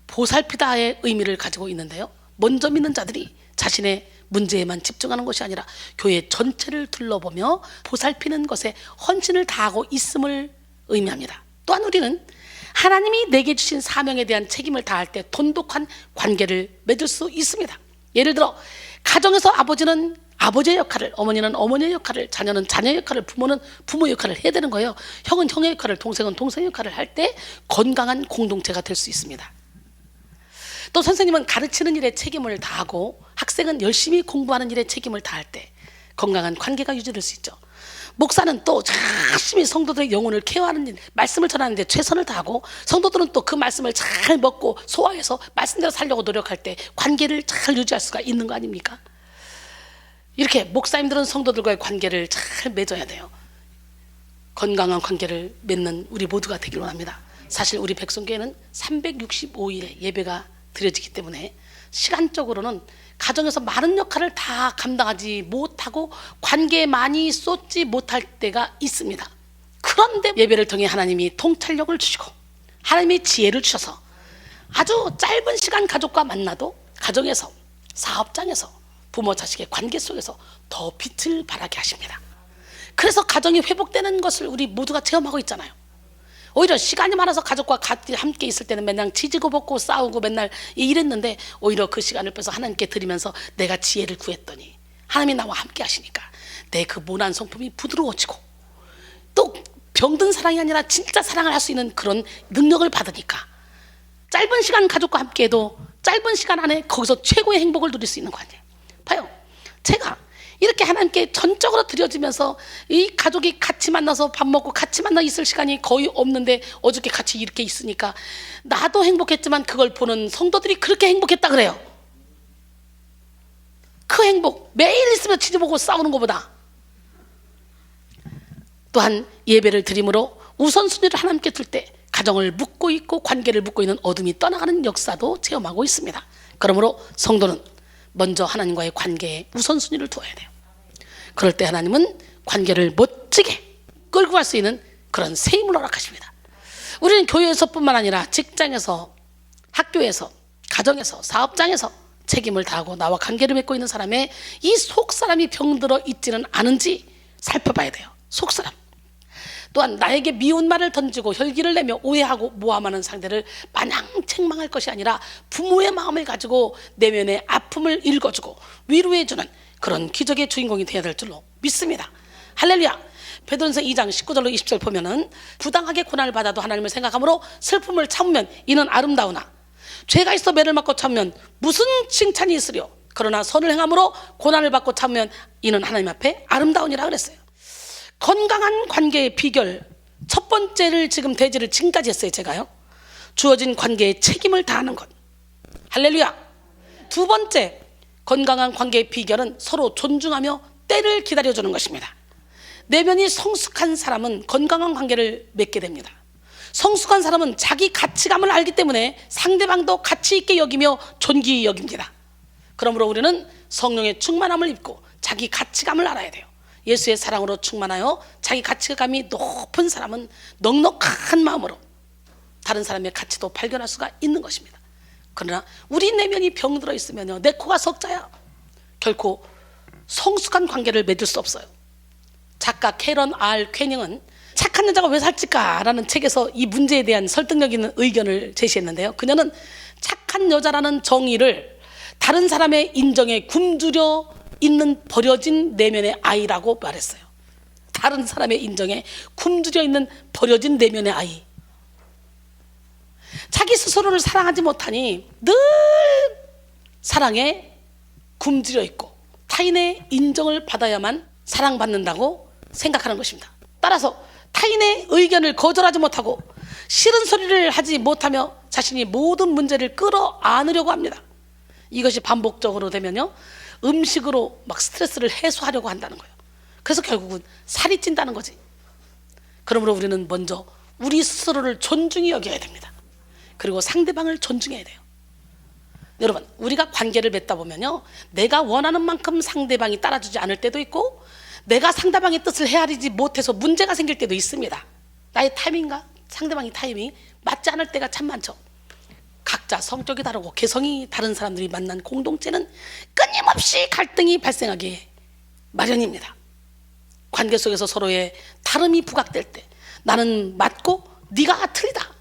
S1: 보살피다의 의미를 가지고 있는데요. 먼저 믿는 자들이 자신의 문제에만 집중하는 것이 아니라 교회 전체를 둘러보며 보살피는 것에 헌신을 다하고 있음을 의미합니다. 또한 우리는 하나님이 내게 주신 사명에 대한 책임을 다할 때 돈독한 관계를 맺을 수 있습니다. 예를 들어 가정에서 아버지는 아버지의 역할을, 어머니는 어머니의 역할을, 자녀는 자녀의 역할을, 부모는 부모 역할을 해야 되는 거예요. 형은 형의 역할을, 동생은 동생의 역할을 할 때 건강한 공동체가 될 수 있습니다. 또 선생님은 가르치는 일에 책임을 다하고 학생은 열심히 공부하는 일에 책임을 다할 때 건강한 관계가 유지될 수 있죠. 목사는 또 열심히 성도들의 영혼을 케어하는 일, 말씀을 전하는 데 최선을 다하고 성도들은 또 그 말씀을 잘 먹고 소화해서 말씀대로 살려고 노력할 때 관계를 잘 유지할 수가 있는 거 아닙니까? 이렇게 목사님들은 성도들과의 관계를 잘 맺어야 돼요. 건강한 관계를 맺는 우리 모두가 되길 원합니다. 사실 우리 백성교회는 365일의 예배가 드려지기 때문에 시간적으로는 가정에서 많은 역할을 다 감당하지 못하고 관계에 많이 쏟지 못할 때가 있습니다. 그런데 예배를 통해 하나님이 통찰력을 주시고 하나님이 지혜를 주셔서 아주 짧은 시간 가족과 만나도 가정에서, 사업장에서, 부모 자식의 관계 속에서 더 빛을 발하게 하십니다. 그래서 가정이 회복되는 것을 우리 모두가 체험하고 있잖아요. 오히려 시간이 많아서 가족과 같이 함께 있을 때는 맨날 지지고 볶고 싸우고 맨날 이랬는데 오히려 그 시간을 빼서 하나님께 드리면서 내가 지혜를 구했더니 하나님이 나와 함께 하시니까 내 그 모난 성품이 부드러워지고 또 병든 사랑이 아니라 진짜 사랑을 할 수 있는 그런 능력을 받으니까 짧은 시간 가족과 함께해도 짧은 시간 안에 거기서 최고의 행복을 누릴 수 있는 거 아니에요. 봐요. 제가 이렇게 하나님께 전적으로 드려지면서 이 가족이 같이 만나서 밥 먹고 같이 만나 있을 시간이 거의 없는데 어저께 같이 이렇게 있으니까 나도 행복했지만 그걸 보는 성도들이 그렇게 행복했다 그래요. 그 행복 매일 있으면 지지보고 싸우는 것보다 또한 예배를 드림으로 우선순위를 하나님께 둘 때 가정을 묶고 있고 관계를 묶고 있는 어둠이 떠나가는 역사도 체험하고 있습니다. 그러므로 성도는 먼저 하나님과의 관계에 우선순위를 두어야 돼요. 그럴 때 하나님은 관계를 멋지게 끌고 갈 수 있는 그런 새 힘을 허락하십니다. 우리는 교회에서뿐만 아니라 직장에서, 학교에서, 가정에서, 사업장에서, 책임을 다하고 나와 관계를 맺고 있는 사람의 이 속사람이 병들어 있지는 않은지 살펴봐야 돼요. 속사람. 또한 나에게 미운 말을 던지고 혈기를 내며 오해하고 모함하는 상대를 마냥 책망할 것이 아니라 부모의 마음을 가지고 내면의 아픔을 읽어주고 위로해주는 그런 기적의 주인공이 되어야 될 줄로 믿습니다. 할렐루야. 베드로전서 2장 19절로 20절 보면은 부당하게 고난을 받아도 하나님을 생각함으로 슬픔을 참으면 이는 아름다우나 죄가 있어 매를 맞고 참으면 무슨 칭찬이 있으려. 그러나 선을 행함으로 고난을 받고 참으면 이는 하나님 앞에 아름다우니라 그랬어요. 건강한 관계의 비결 첫 번째를 지금 대지를 지금까지 했어요. 제가요. 주어진 관계에 책임을 다하는 것. 할렐루야. 두 번째 건강한 관계의 비결은 서로 존중하며 때를 기다려주는 것입니다. 내면이 성숙한 사람은 건강한 관계를 맺게 됩니다. 성숙한 사람은 자기 가치감을 알기 때문에 상대방도 가치 있게 여기며 존귀히 여깁니다. 그러므로 우리는 성령의 충만함을 입고 자기 가치감을 알아야 돼요. 예수의 사랑으로 충만하여 자기 가치감이 높은 사람은 넉넉한 마음으로 다른 사람의 가치도 발견할 수가 있는 것입니다. 그러나 우리 내면이 병들어 있으면요, 내 코가 석자야. 결코 성숙한 관계를 맺을 수 없어요. 작가 캐런 R 퀘닝은 착한 여자가 왜 살찔까라는 책에서 이 문제에 대한 설득력 있는 의견을 제시했는데요. 그녀는 착한 여자라는 정의를 다른 사람의 인정에 굶주려 있는 버려진 내면의 아이라고 말했어요. 다른 사람의 인정에 굶주려 있는 버려진 내면의 아이. 자기 스스로를 사랑하지 못하니 늘 사랑에 굶주려 있고 타인의 인정을 받아야만 사랑받는다고 생각하는 것입니다. 따라서 타인의 의견을 거절하지 못하고 싫은 소리를 하지 못하며 자신이 모든 문제를 끌어안으려고 합니다. 이것이 반복적으로 되면요, 음식으로 막 스트레스를 해소하려고 한다는 거예요. 그래서 결국은 살이 찐다는 거지. 그러므로 우리는 먼저 우리 스스로를 존중히 여겨야 됩니다. 그리고 상대방을 존중해야 돼요. 여러분, 우리가 관계를 맺다 보면요, 내가 원하는 만큼 상대방이 따라주지 않을 때도 있고 내가 상대방의 뜻을 헤아리지 못해서 문제가 생길 때도 있습니다. 나의 타이밍과 상대방의 타이밍이 맞지 않을 때가 참 많죠. 각자 성격이 다르고 개성이 다른 사람들이 만난 공동체는 끊임없이 갈등이 발생하기 마련입니다. 관계 속에서 서로의 다름이 부각될 때 나는 맞고 네가 틀리다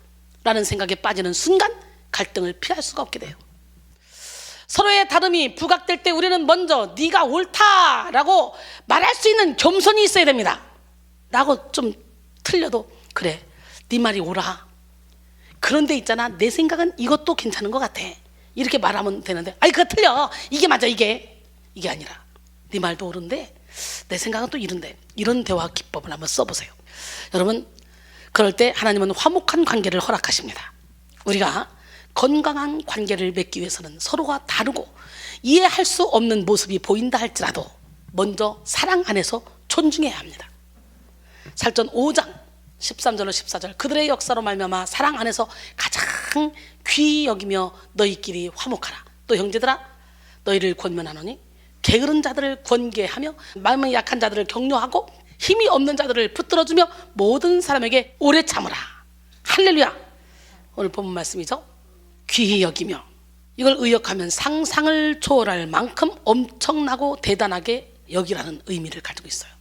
S1: 라는 생각에 빠지는 순간 갈등을 피할 수가 없게 돼요. 서로의 다름이 부각될 때 우리는 먼저 네가 옳다라고 말할 수 있는 겸손이 있어야 됩니다. 라고 좀 틀려도 그래, 네 말이 옳아. 그런데 있잖아, 내 생각은 이것도 괜찮은 것 같아. 이렇게 말하면 되는데, 아니 그거 틀려. 이게 맞아. 이게 아니라 네 말도 옳은데 내 생각은 또 이런데. 이런 대화 기법을 한번 써보세요. 여러분, 그럴 때 하나님은 화목한 관계를 허락하십니다. 우리가 건강한 관계를 맺기 위해서는 서로가 다르고 이해할 수 없는 모습이 보인다 할지라도 먼저 사랑 안에서 존중해야 합니다. 살전 5장 13절로 14절 그들의 역사로 말미암아 사랑 안에서 가장 귀히 여기며 너희끼리 화목하라. 또 형제들아, 너희를 권면하노니 게으른 자들을 권계하며 마음이 약한 자들을 격려하고 힘이 없는 자들을 붙들어주며 모든 사람에게 오래 참으라. 할렐루야. 오늘 본문 말씀이죠. 귀히 여기며, 이걸 의역하면 상상을 초월할 만큼 엄청나고 대단하게 여기라는 의미를 가지고 있어요.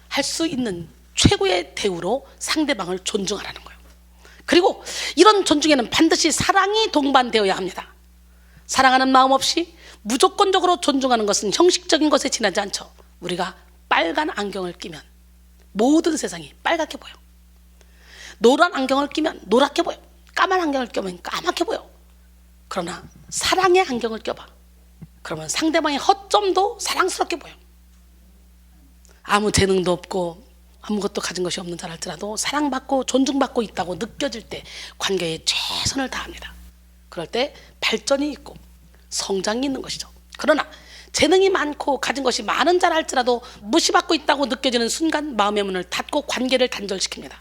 S1: 할 수 있는 최고의 대우로 상대방을 존중하라는 거예요. 그리고 이런 존중에는 반드시 사랑이 동반되어야 합니다. 사랑하는 마음 없이 무조건적으로 존중하는 것은 형식적인 것에 지나지 않죠. 우리가 빨간 안경을 끼면 모든 세상이 빨갛게 보여. 노란 안경을 끼면 노랗게 보여. 까만 안경을 껴면 까맣게 보여. 그러나 사랑의 안경을 껴봐. 그러면 상대방의 허점도 사랑스럽게 보여. 아무 재능도 없고 아무것도 가진 것이 없는 자랄지라도 사랑받고 존중받고 있다고 느껴질 때 관계에 최선을 다합니다. 그럴 때 발전이 있고 성장이 있는 것이죠. 그러나 재능이 많고 가진 것이 많은 자랄지라도 무시받고 있다고 느껴지는 순간 마음의 문을 닫고 관계를 단절시킵니다.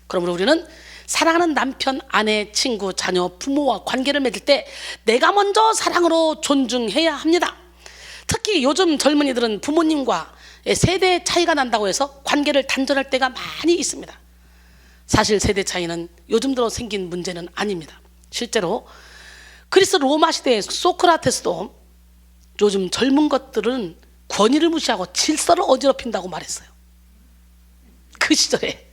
S1: 그러므로 우리는 사랑하는 남편, 아내, 친구, 자녀, 부모와 관계를 맺을 때 내가 먼저 사랑으로 존중해야 합니다. 특히 요즘 젊은이들은 부모님과 세대 차이가 난다고 해서 관계를 단절할 때가 많이 있습니다. 사실 세대 차이는 요즘 들어 생긴 문제는 아닙니다. 실제로 그리스 로마 시대의 소크라테스도 요즘 젊은 것들은 권위를 무시하고 질서를 어지럽힌다고 말했어요. 그 시절에.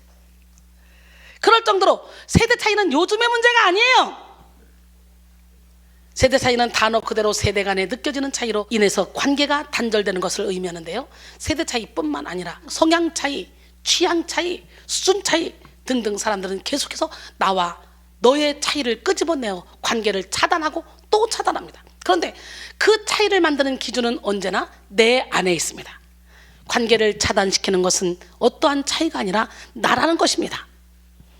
S1: 그럴 정도로 세대 차이는 요즘의 문제가 아니에요. 세대 차이는 단어 그대로 세대 간에 느껴지는 차이로 인해서 관계가 단절되는 것을 의미하는데요, 세대 차이뿐만 아니라 성향 차이, 취향 차이, 수준 차이 등등 사람들은 계속해서 나와 너의 차이를 끄집어내어 관계를 차단하고 또 차단합니다. 그런데 그 차이를 만드는 기준은 언제나 내 안에 있습니다. 관계를 차단시키는 것은 어떠한 차이가 아니라 나라는 것입니다.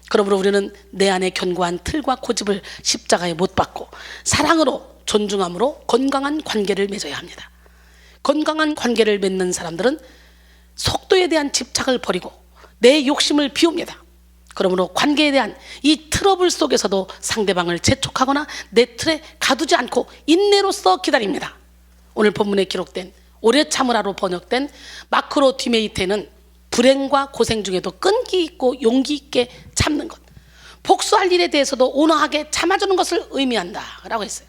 S1: 그러므로 우리는 내 안에 견고한 틀과 고집을 십자가에 못 박고 사랑으로, 존중함으로 건강한 관계를 맺어야 합니다. 건강한 관계를 맺는 사람들은 속도에 대한 집착을 버리고 내 욕심을 비웁니다. 그러므로 관계에 대한 이 트러블 속에서도 상대방을 재촉하거나 내 틀에 가두지 않고 인내로써 기다립니다. 오늘 본문에 기록된 오래 참으라로 번역된 마크로 디메이테는 불행과 고생 중에도 끈기 있고 용기 있게 참는 것, 복수할 일에 대해서도 온화하게 참아주는 것을 의미한다 라고 했어요.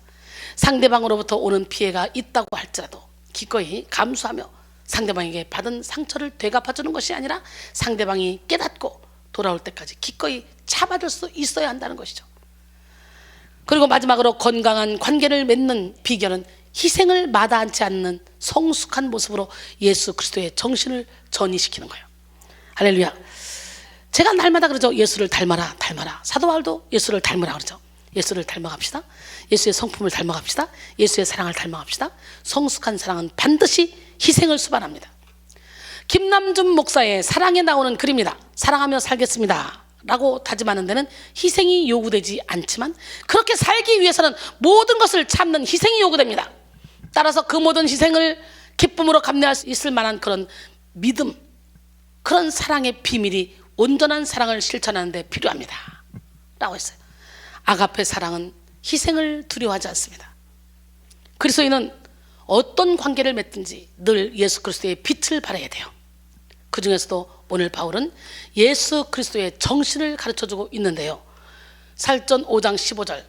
S1: 상대방으로부터 오는 피해가 있다고 할지라도 기꺼이 감수하며 상대방에게 받은 상처를 되갚아주는 것이 아니라 상대방이 깨닫고 돌아올 때까지 기꺼이 참아줄 수 있어야 한다는 것이죠. 그리고 마지막으로 건강한 관계를 맺는 비결은 희생을 마다하지 않는 성숙한 모습으로 예수 그리스도의 정신을 전이시키는 거예요. 할렐루야. 제가 날마다 그러죠. 예수를 닮아라, 닮아라. 사도 바울도 예수를 닮으라 그러죠. 예수를 닮아갑시다. 예수의 성품을 닮아갑시다. 예수의 사랑을 닮아갑시다. 성숙한 사랑은 반드시 희생을 수반합니다. 김남준 목사의 사랑에 나오는 글입니다. 사랑하며 살겠습니다 라고 다짐하는 데는 희생이 요구되지 않지만 그렇게 살기 위해서는 모든 것을 참는 희생이 요구됩니다. 따라서 그 모든 희생을 기쁨으로 감내할 수 있을 만한 그런 믿음, 그런 사랑의 비밀이 온전한 사랑을 실천하는 데 필요합니다 라고 했어요. 아가페 사랑은 희생을 두려워하지 않습니다. 그리스도인은 어떤 관계를 맺든지 늘 예수 그리스도의 빛을 발해야 돼요. 그 중에서도 오늘 바울은 예수 그리스도의 정신을 가르쳐주고 있는데요, 사도행전 5장 15절,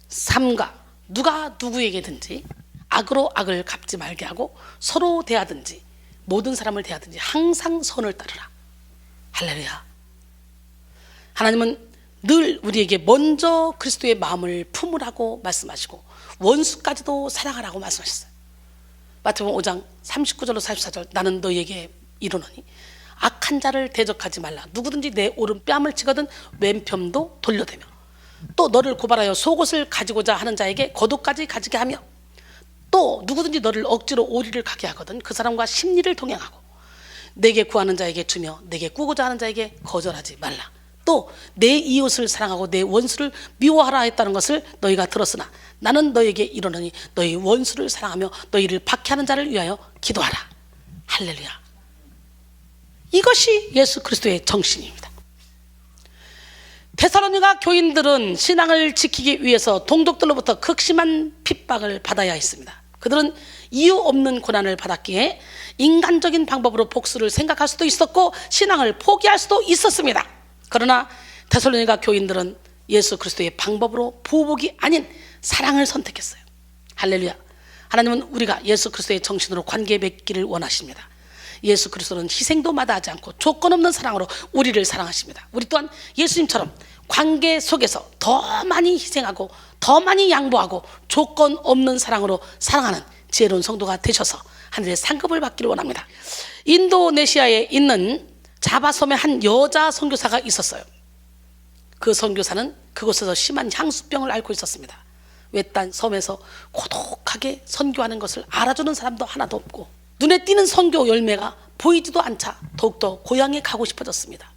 S1: 삼가 누가 누구에게든지 악으로 악을 갚지 말게 하고 서로 대하든지 모든 사람을 대하든지 항상 선을 따르라. 할렐루야. 하나님은 늘 우리에게 먼저 그리스도의 마음을 품으라고 말씀하시고 원수까지도 사랑하라고 말씀하셨어요. 마태복음 5장 39절로 44절, 나는 너희에게 이르노니 악한 자를 대적하지 말라. 누구든지 내 오른뺨을 치거든 왼편도 돌려대며 또 너를 고발하여 속옷을 가지고자 하는 자에게 겉옷까지 가지게 하며 또 누구든지 너를 억지로 오리를 가게 하거든 그 사람과 심리를 동행하고 내게 구하는 자에게 주며 내게 꾸고자 하는 자에게 거절하지 말라. 또 내 이웃을 사랑하고 내 원수를 미워하라 했다는 것을 너희가 들었으나 나는 너희에게 이르노니 너희 원수를 사랑하며 너희를 박해하는 자를 위하여 기도하라. 할렐루야. 이것이 예수 그리스도의 정신입니다. 데살로니가 교인들은 신앙을 지키기 위해서 동족들로부터 극심한 핍박을 받아야 했습니다. 그들은 이유 없는 고난을 받았기에 인간적인 방법으로 복수를 생각할 수도 있었고 신앙을 포기할 수도 있었습니다. 그러나 데살로니가 교인들은 예수 그리스도의 방법으로 보복이 아닌 사랑을 선택했어요. 할렐루야. 하나님은 우리가 예수 그리스도의 정신으로 관계 맺기를 원하십니다. 예수 그리스도는 희생도 마다하지 않고 조건 없는 사랑으로 우리를 사랑하십니다. 우리 또한 예수님처럼 관계 속에서 더 많이 희생하고 더 많이 양보하고 조건 없는 사랑으로 사랑하는 지혜로운 성도가 되셔서 하늘의 상급을 받기를 원합니다. 인도네시아에 있는 자바섬에 한 여자 선교사가 있었어요. 그 선교사는 그곳에서 심한 향수병을 앓고 있었습니다. 외딴 섬에서 고독하게 선교하는 것을 알아주는 사람도 하나도 없고 눈에 띄는 선교 열매가 보이지도 않자 더욱더 고향에 가고 싶어졌습니다.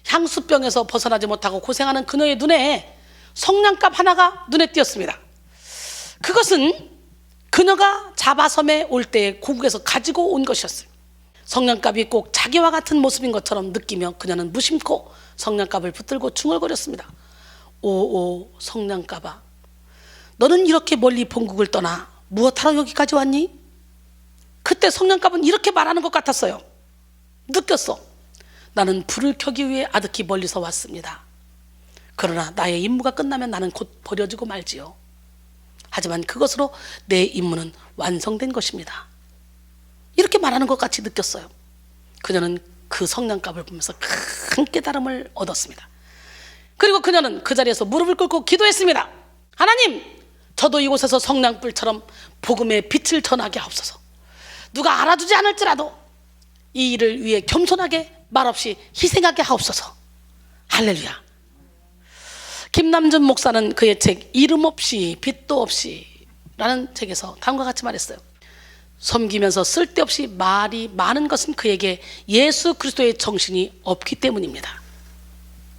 S1: 향수병에서 벗어나지 못하고 고생하는 그녀의 눈에 성냥갑 하나가 눈에 띄었습니다. 그것은 그녀가 자바섬에 올 때 고국에서 가지고 온 것이었어요. 성냥갑이 꼭 자기와 같은 모습인 것처럼 느끼며 그녀는 무심코 성냥갑을 붙들고 중얼거렸습니다. 오오 성냥갑아, 너는 이렇게 멀리 본국을 떠나 무엇하러 여기까지 왔니? 그때 성냥갑은 이렇게 말하는 것 같았어요. 느꼈어. 나는 불을 켜기 위해 아득히 멀리서 왔습니다. 그러나 나의 임무가 끝나면 나는 곧 버려지고 말지요. 하지만 그것으로 내 임무는 완성된 것입니다. 이렇게 말하는 것 같이 느꼈어요. 그녀는 그 성냥갑을 보면서 큰 깨달음을 얻었습니다. 그리고 그녀는 그 자리에서 무릎을 꿇고 기도했습니다. 하나님, 저도 이곳에서 성냥불처럼 복음의 빛을 전하게 하옵소서. 누가 알아주지 않을지라도 이 일을 위해 겸손하게 말없이 희생하게 하옵소서. 할렐루야. 김남준 목사는 그의 책 이름 없이 빛도 없이 라는 책에서 다음과 같이 말했어요. 섬기면서 쓸데없이 말이 많은 것은 그에게 예수 그리스도의 정신이 없기 때문입니다.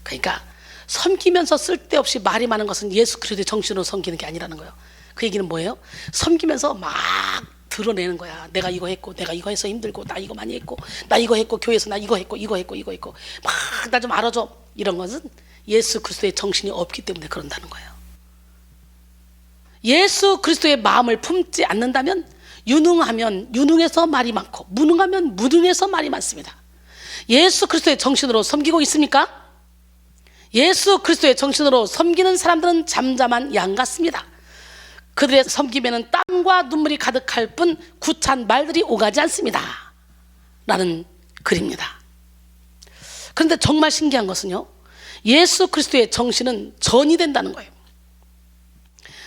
S1: 그러니까 섬기면서 쓸데없이 말이 많은 것은 예수 그리스도의 정신으로 섬기는 게 아니라는 거예요. 그 얘기는 뭐예요? 섬기면서 막 드러내는 거야. 내가 이거 했고, 내가 이거 해서 힘들고, 나 이거 많이 했고, 나 이거 했고, 교회에서 나 이거 했고, 이거 했고, 이거 했고, 막 나 좀 알아줘. 이런 것은 예수 그리스도의 정신이 없기 때문에 그런다는 거예요. 예수 그리스도의 마음을 품지 않는다면 유능하면 유능해서 말이 많고, 무능하면 무능해서 말이 많습니다. 예수 그리스도의 정신으로 섬기고 있습니까? 예수 그리스도의 정신으로 섬기는 사람들은 잠잠한 양 같습니다. 그들의 섬김에는 땀과 눈물이 가득할 뿐 구찬 말들이 오가지 않습니다 라는 글입니다. 그런데 정말 신기한 것은요, 예수 그리스도의 정신은 전이 된다는 거예요.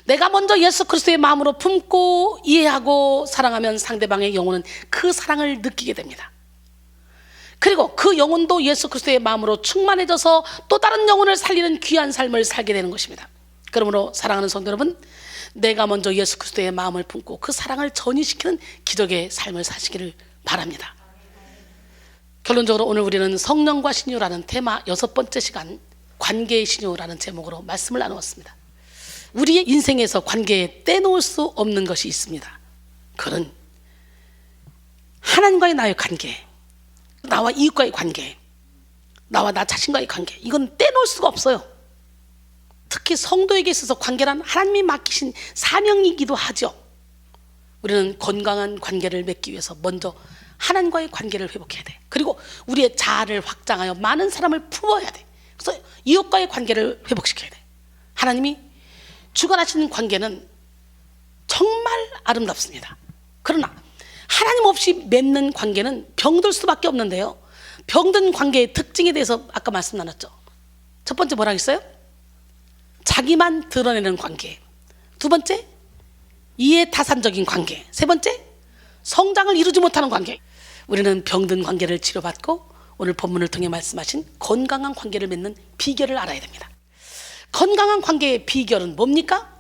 S1: 내가 먼저 예수 그리스도의 마음으로 품고 이해하고 사랑하면 상대방의 영혼은 그 사랑을 느끼게 됩니다. 그리고 그 영혼도 예수 그리스도의 마음으로 충만해져서 또 다른 영혼을 살리는 귀한 삶을 살게 되는 것입니다. 그러므로 사랑하는 성도 여러분, 내가 먼저 예수 그리스도의 마음을 품고 그 사랑을 전이시키는 기적의 삶을 사시기를 바랍니다. 결론적으로 오늘 우리는 성령과 신유라는 테마 6번째 시간, 관계의 신유라는 제목으로 말씀을 나누었습니다. 우리의 인생에서 관계에 떼놓을 수 없는 것이 있습니다. 그건 하나님과의 나의 관계, 나와 이웃과의 관계, 나와 나 자신과의 관계, 이건 떼놓을 수가 없어요. 특히 성도에게 있어서 관계란 하나님이 맡기신 사명이기도 하죠. 우리는 건강한 관계를 맺기 위해서 먼저 하나님과의 관계를 회복해야 돼. 그리고 우리의 자아를 확장하여 많은 사람을 품어야 돼. 그래서 이웃과의 관계를 회복시켜야 돼. 하나님이 주관하시는 관계는 정말 아름답습니다. 그러나 하나님 없이 맺는 관계는 병들 수밖에 없는데요, 병든 관계의 특징에 대해서 아까 말씀 나눴죠. 첫 번째 뭐라 했어요? 자기만 드러내는 관계. 두 번째, 이해타산적인 관계. 세 번째, 성장을 이루지 못하는 관계. 우리는 병든 관계를 치료받고 오늘 본문을 통해 말씀하신 건강한 관계를 맺는 비결을 알아야 됩니다. 건강한 관계의 비결은 뭡니까?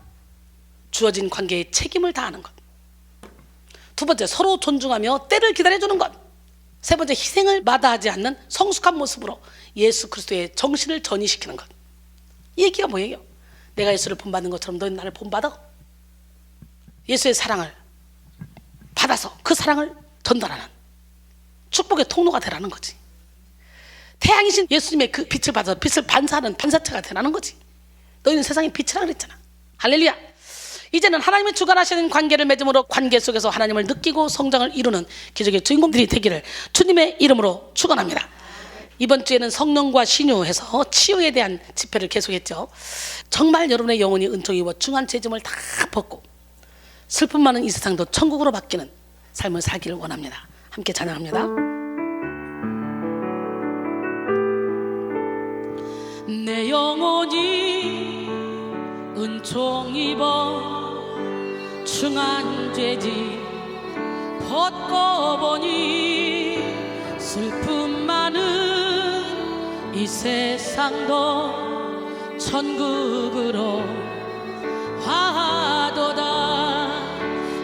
S1: 주어진 관계에 책임을 다하는 것. 두 번째, 서로 존중하며 때를 기다려주는 것. 세 번째, 희생을 마다하지 않는 성숙한 모습으로 예수 그리스도의 정신을 전이시키는 것. 이 얘기가 뭐예요? 내가 예수를 본받는 것처럼 너희는 나를 본받아. 예수의 사랑을 받아서 그 사랑을 전달하는 축복의 통로가 되라는 거지. 태양이신 예수님의 그 빛을 받아서 빛을 반사하는 반사체가 되라는 거지. 너희는 세상의 빛이라 그랬잖아. 할렐루야. 이제는 하나님의 주관하시는 관계를 맺음으로 관계 속에서 하나님을 느끼고 성장을 이루는 기적의 주인공들이 되기를 주님의 이름으로 축원합니다. 이번 주에는 성령과 신유해서 치유에 대한 집회를 계속했죠. 정말 여러분의 영혼이 은총이 입어 중한 죄짐을 다 벗고 슬픔 많은 이 세상도 천국으로 바뀌는 삶을 살기를 원합니다. 함께 찬양합니다. 내 영혼이 은총 입어 중한 죄짐 벗고 보니 슬픔 많은 이 세상도 천국으로 화도다.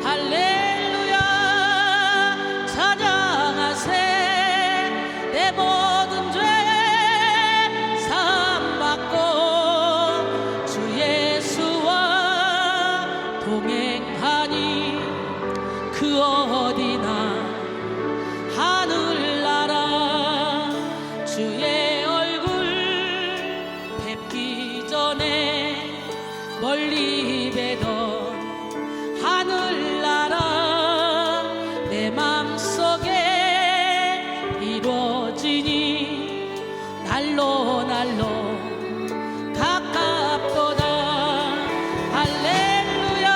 S1: 할렐루야 찬양하세. 내 모든 죄 사함받고 주 예수와 동행하니 그 어디나 하늘나라 주의 얼굴 뵙기 전에 멀리 뵈던 하늘나라 내 맘속에 이루어지니 날로 날로 가깝도다. 할렐루야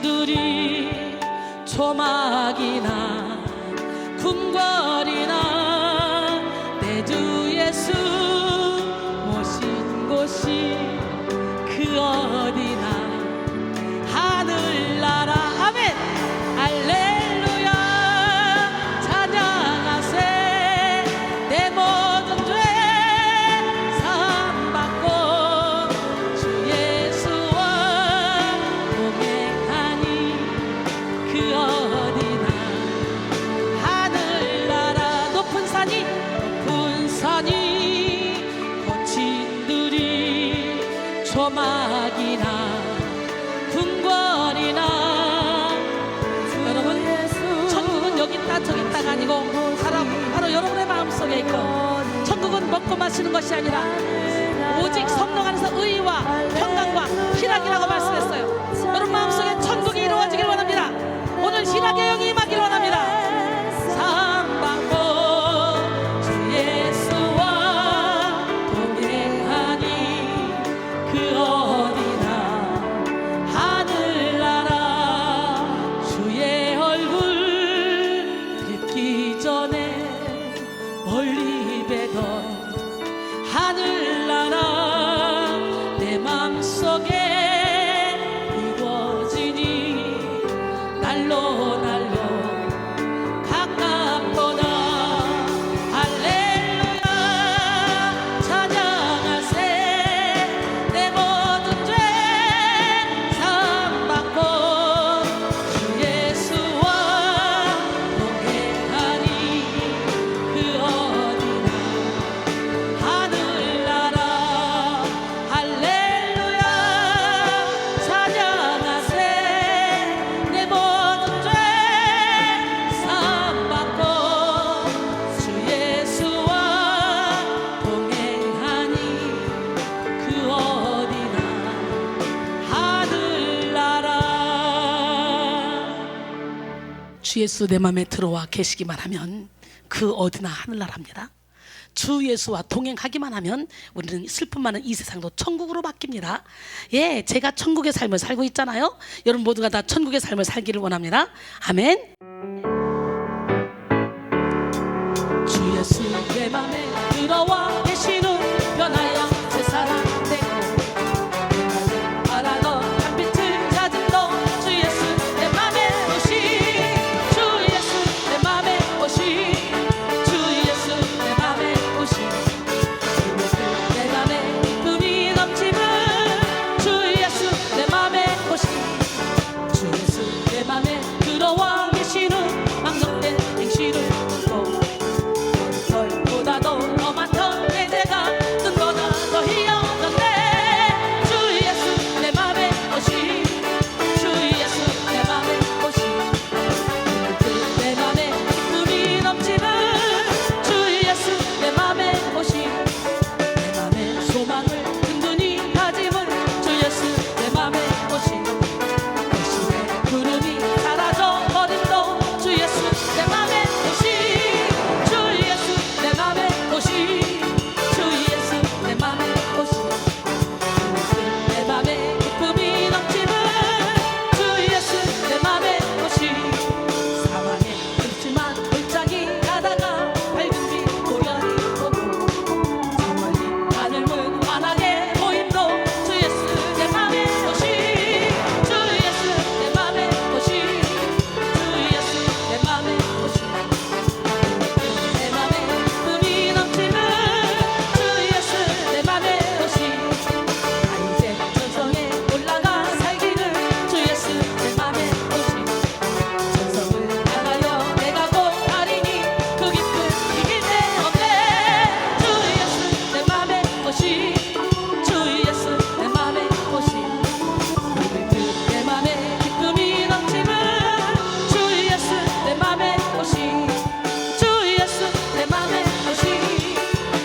S1: 거친들이 조막이나 궁궐이나 내 주 예수 모신 곳이 그 어디나 하늘나라 아멘 할렐루야 찬양하세 내 모든 죄 사함받고 주 예수와 동행하니 그 어디나 하늘나라 높은 산이 거친들이 조막이나 궁궐이나 여러분 천국은 여기 있다 저기 있다가 아니고 바로 여러분의 마음속에 있고 천국은 먹고 마시는 것이 아니라 오직 성령 안에서 의와 평강과 희락이라고 말씀했어요. 여러분 마음속에 천국이 이루어지길 원합니다. 오늘 희락의 영이 임하길 원합니다. 사랑받고 주 예수와 동행하니 그 어디나 하늘나라 주의 얼굴 뵙기 전에 멀리 뵈던 하늘나라 내 맘속에 이루어지니 날로 가깝도다 할렐루야 찬양하세 내 모든 죄 사함받고 주 예수와 동행하니 그 어디나 하늘나라 할렐루야 찬양하세 내 모든 죄 사함받고 주 예수와 동행하니 그 어디나 하늘나라 주 예수 내 맘에 들어와 계시기만 하면 그 어디나 하늘나라입니다. 주 예수와 동행하기만 하면 우리는 슬픔 많은 이 세상도 천국으로 바뀝니다. 예, 제가 천국의 삶을 살고 있잖아요. 여러분 모두가 다 천국의 삶을 살기를 원합니다. 아멘. 주 예수 내 맘에 들어와 계시는 변화야 새 사람 되고 내 맘에 바라던 달빛을 찾은 너 주 예수 내 맘에 오시 주 예수 내 맘에 오시 주 예수 내 맘에 오시 주 예수 내 맘에 기쁨이 넘치는 주 예수 내 맘에 오시 주 예수 내 맘에 들어와 계시는 망정된 행실을 듣고 보다 더 많던 내 죄가 뜬보다 더 희어졌네 주 예수 내 맘에 오시 주 예수 내 맘에 오시 내 맘에 기쁨이 넘치는 주 예수 내 맘에 오시 내 맘에 소망을 든든히 다짐은 주 예수 내 맘에 오시 대신에 구름이 사라져버린 너 주 예수 내 맘에 오시 주 예수 내 맘에 오시 주 예수 내 맘에 오시 내 맘에 기쁨이 넘치는 주 예수 내 맘에 오시 사망의 끔찍한 골짜기 가다가 밝은 빛 고연히 보고 저 멀리 하늘문 환하게 보인도 주 예수 내 맘에 오시 주 예수 내 맘에 오시 주 예수 내 맘에 오시 내 맘에 기쁨이 넘치는 주 예수 내 맘에 오시 나 이제 천성에 올라가 살기를 주 예수 내 맘에 오시 천성을 향하여 내가 고하리니 그 기쁨 이길 데 없네 주 예수 내 맘에 오시 주 예수 내 맘에 오시 내 맘에 기쁨이 넘치는 주 예수 내 맘에 오시 주 예수 내 맘에 오시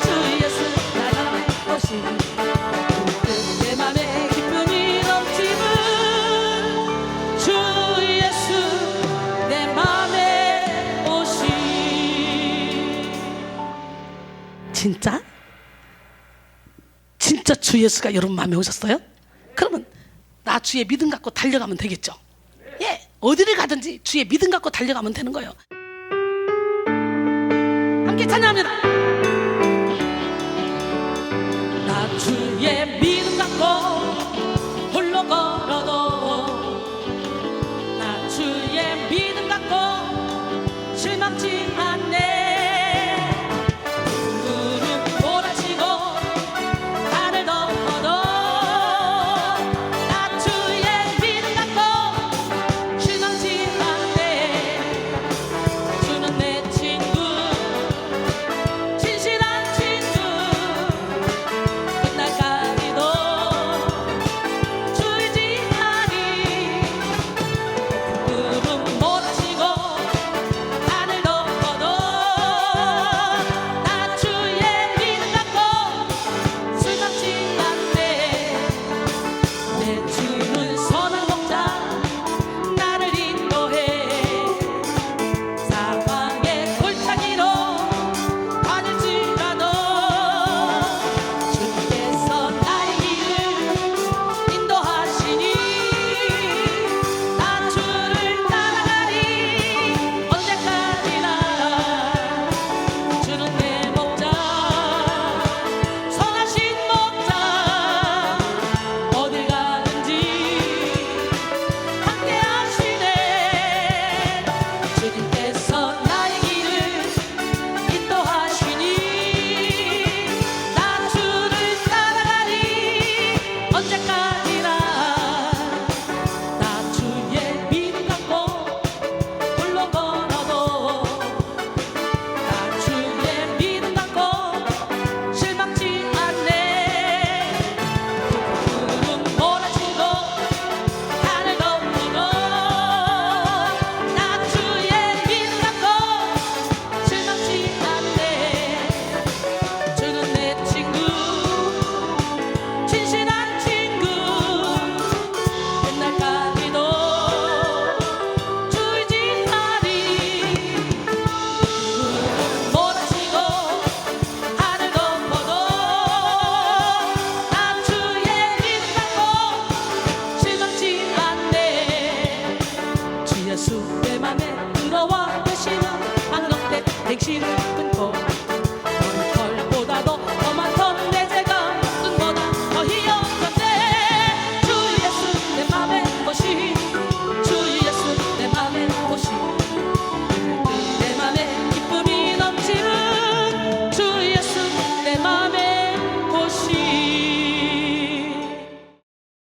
S1: 주 예수 내 맘에 오시 내 맘에 기쁨이 넘치는 주 예수 내 맘에 오시 진짜? 진짜 주 예수가 여러분 마음에 오셨어요? 그러면 나 주의 믿음 갖고 달려가면 되겠죠. 어디를 가든지 주의 믿음 갖고 달려가면 되는 거예요. 함께 찬양합니다. 나 주의 믿음 갖고 홀로 걸어도 나 주의 믿음 갖고 실망치 않네. 구름 몰아치고 하늘 덮어도 나 주의 믿음 갖고 실망치 않네. 주는 내 친구 진실한 친구 끝날까지도 주의지하니. 구름 몰아치고 하늘 덮어도 나 주의 믿음 갖고 술망치 않네. 내 주는 선한 목자 나를 인도해. 사방의 골짜기로 다닐지라도 주께서 나의 길을 인도하시니 나 주를 따라가리 언제까지나. 주는 내 목자 선하신 목자 어딜 가든지 함께 하시네. 주님께서 나의 길을 인도하시니 나 주를 따라가리 언제까지나. 나 주의 믿음 갖고 홀로 걸어도 나 주의 믿음 갖고 실망치 않네. 구름 몰아치고 하늘 덮어도 나 주의 믿음 갖고 실망치 않네. 주는 내 친구 진실한 친구 끝날까지도 주의지하니. 구름 몰아치고 하늘 덮어도 나 주의 믿음 갖고 실망치 않네. 주 예수 내 맘에 들어와 계시는 망령된 행실을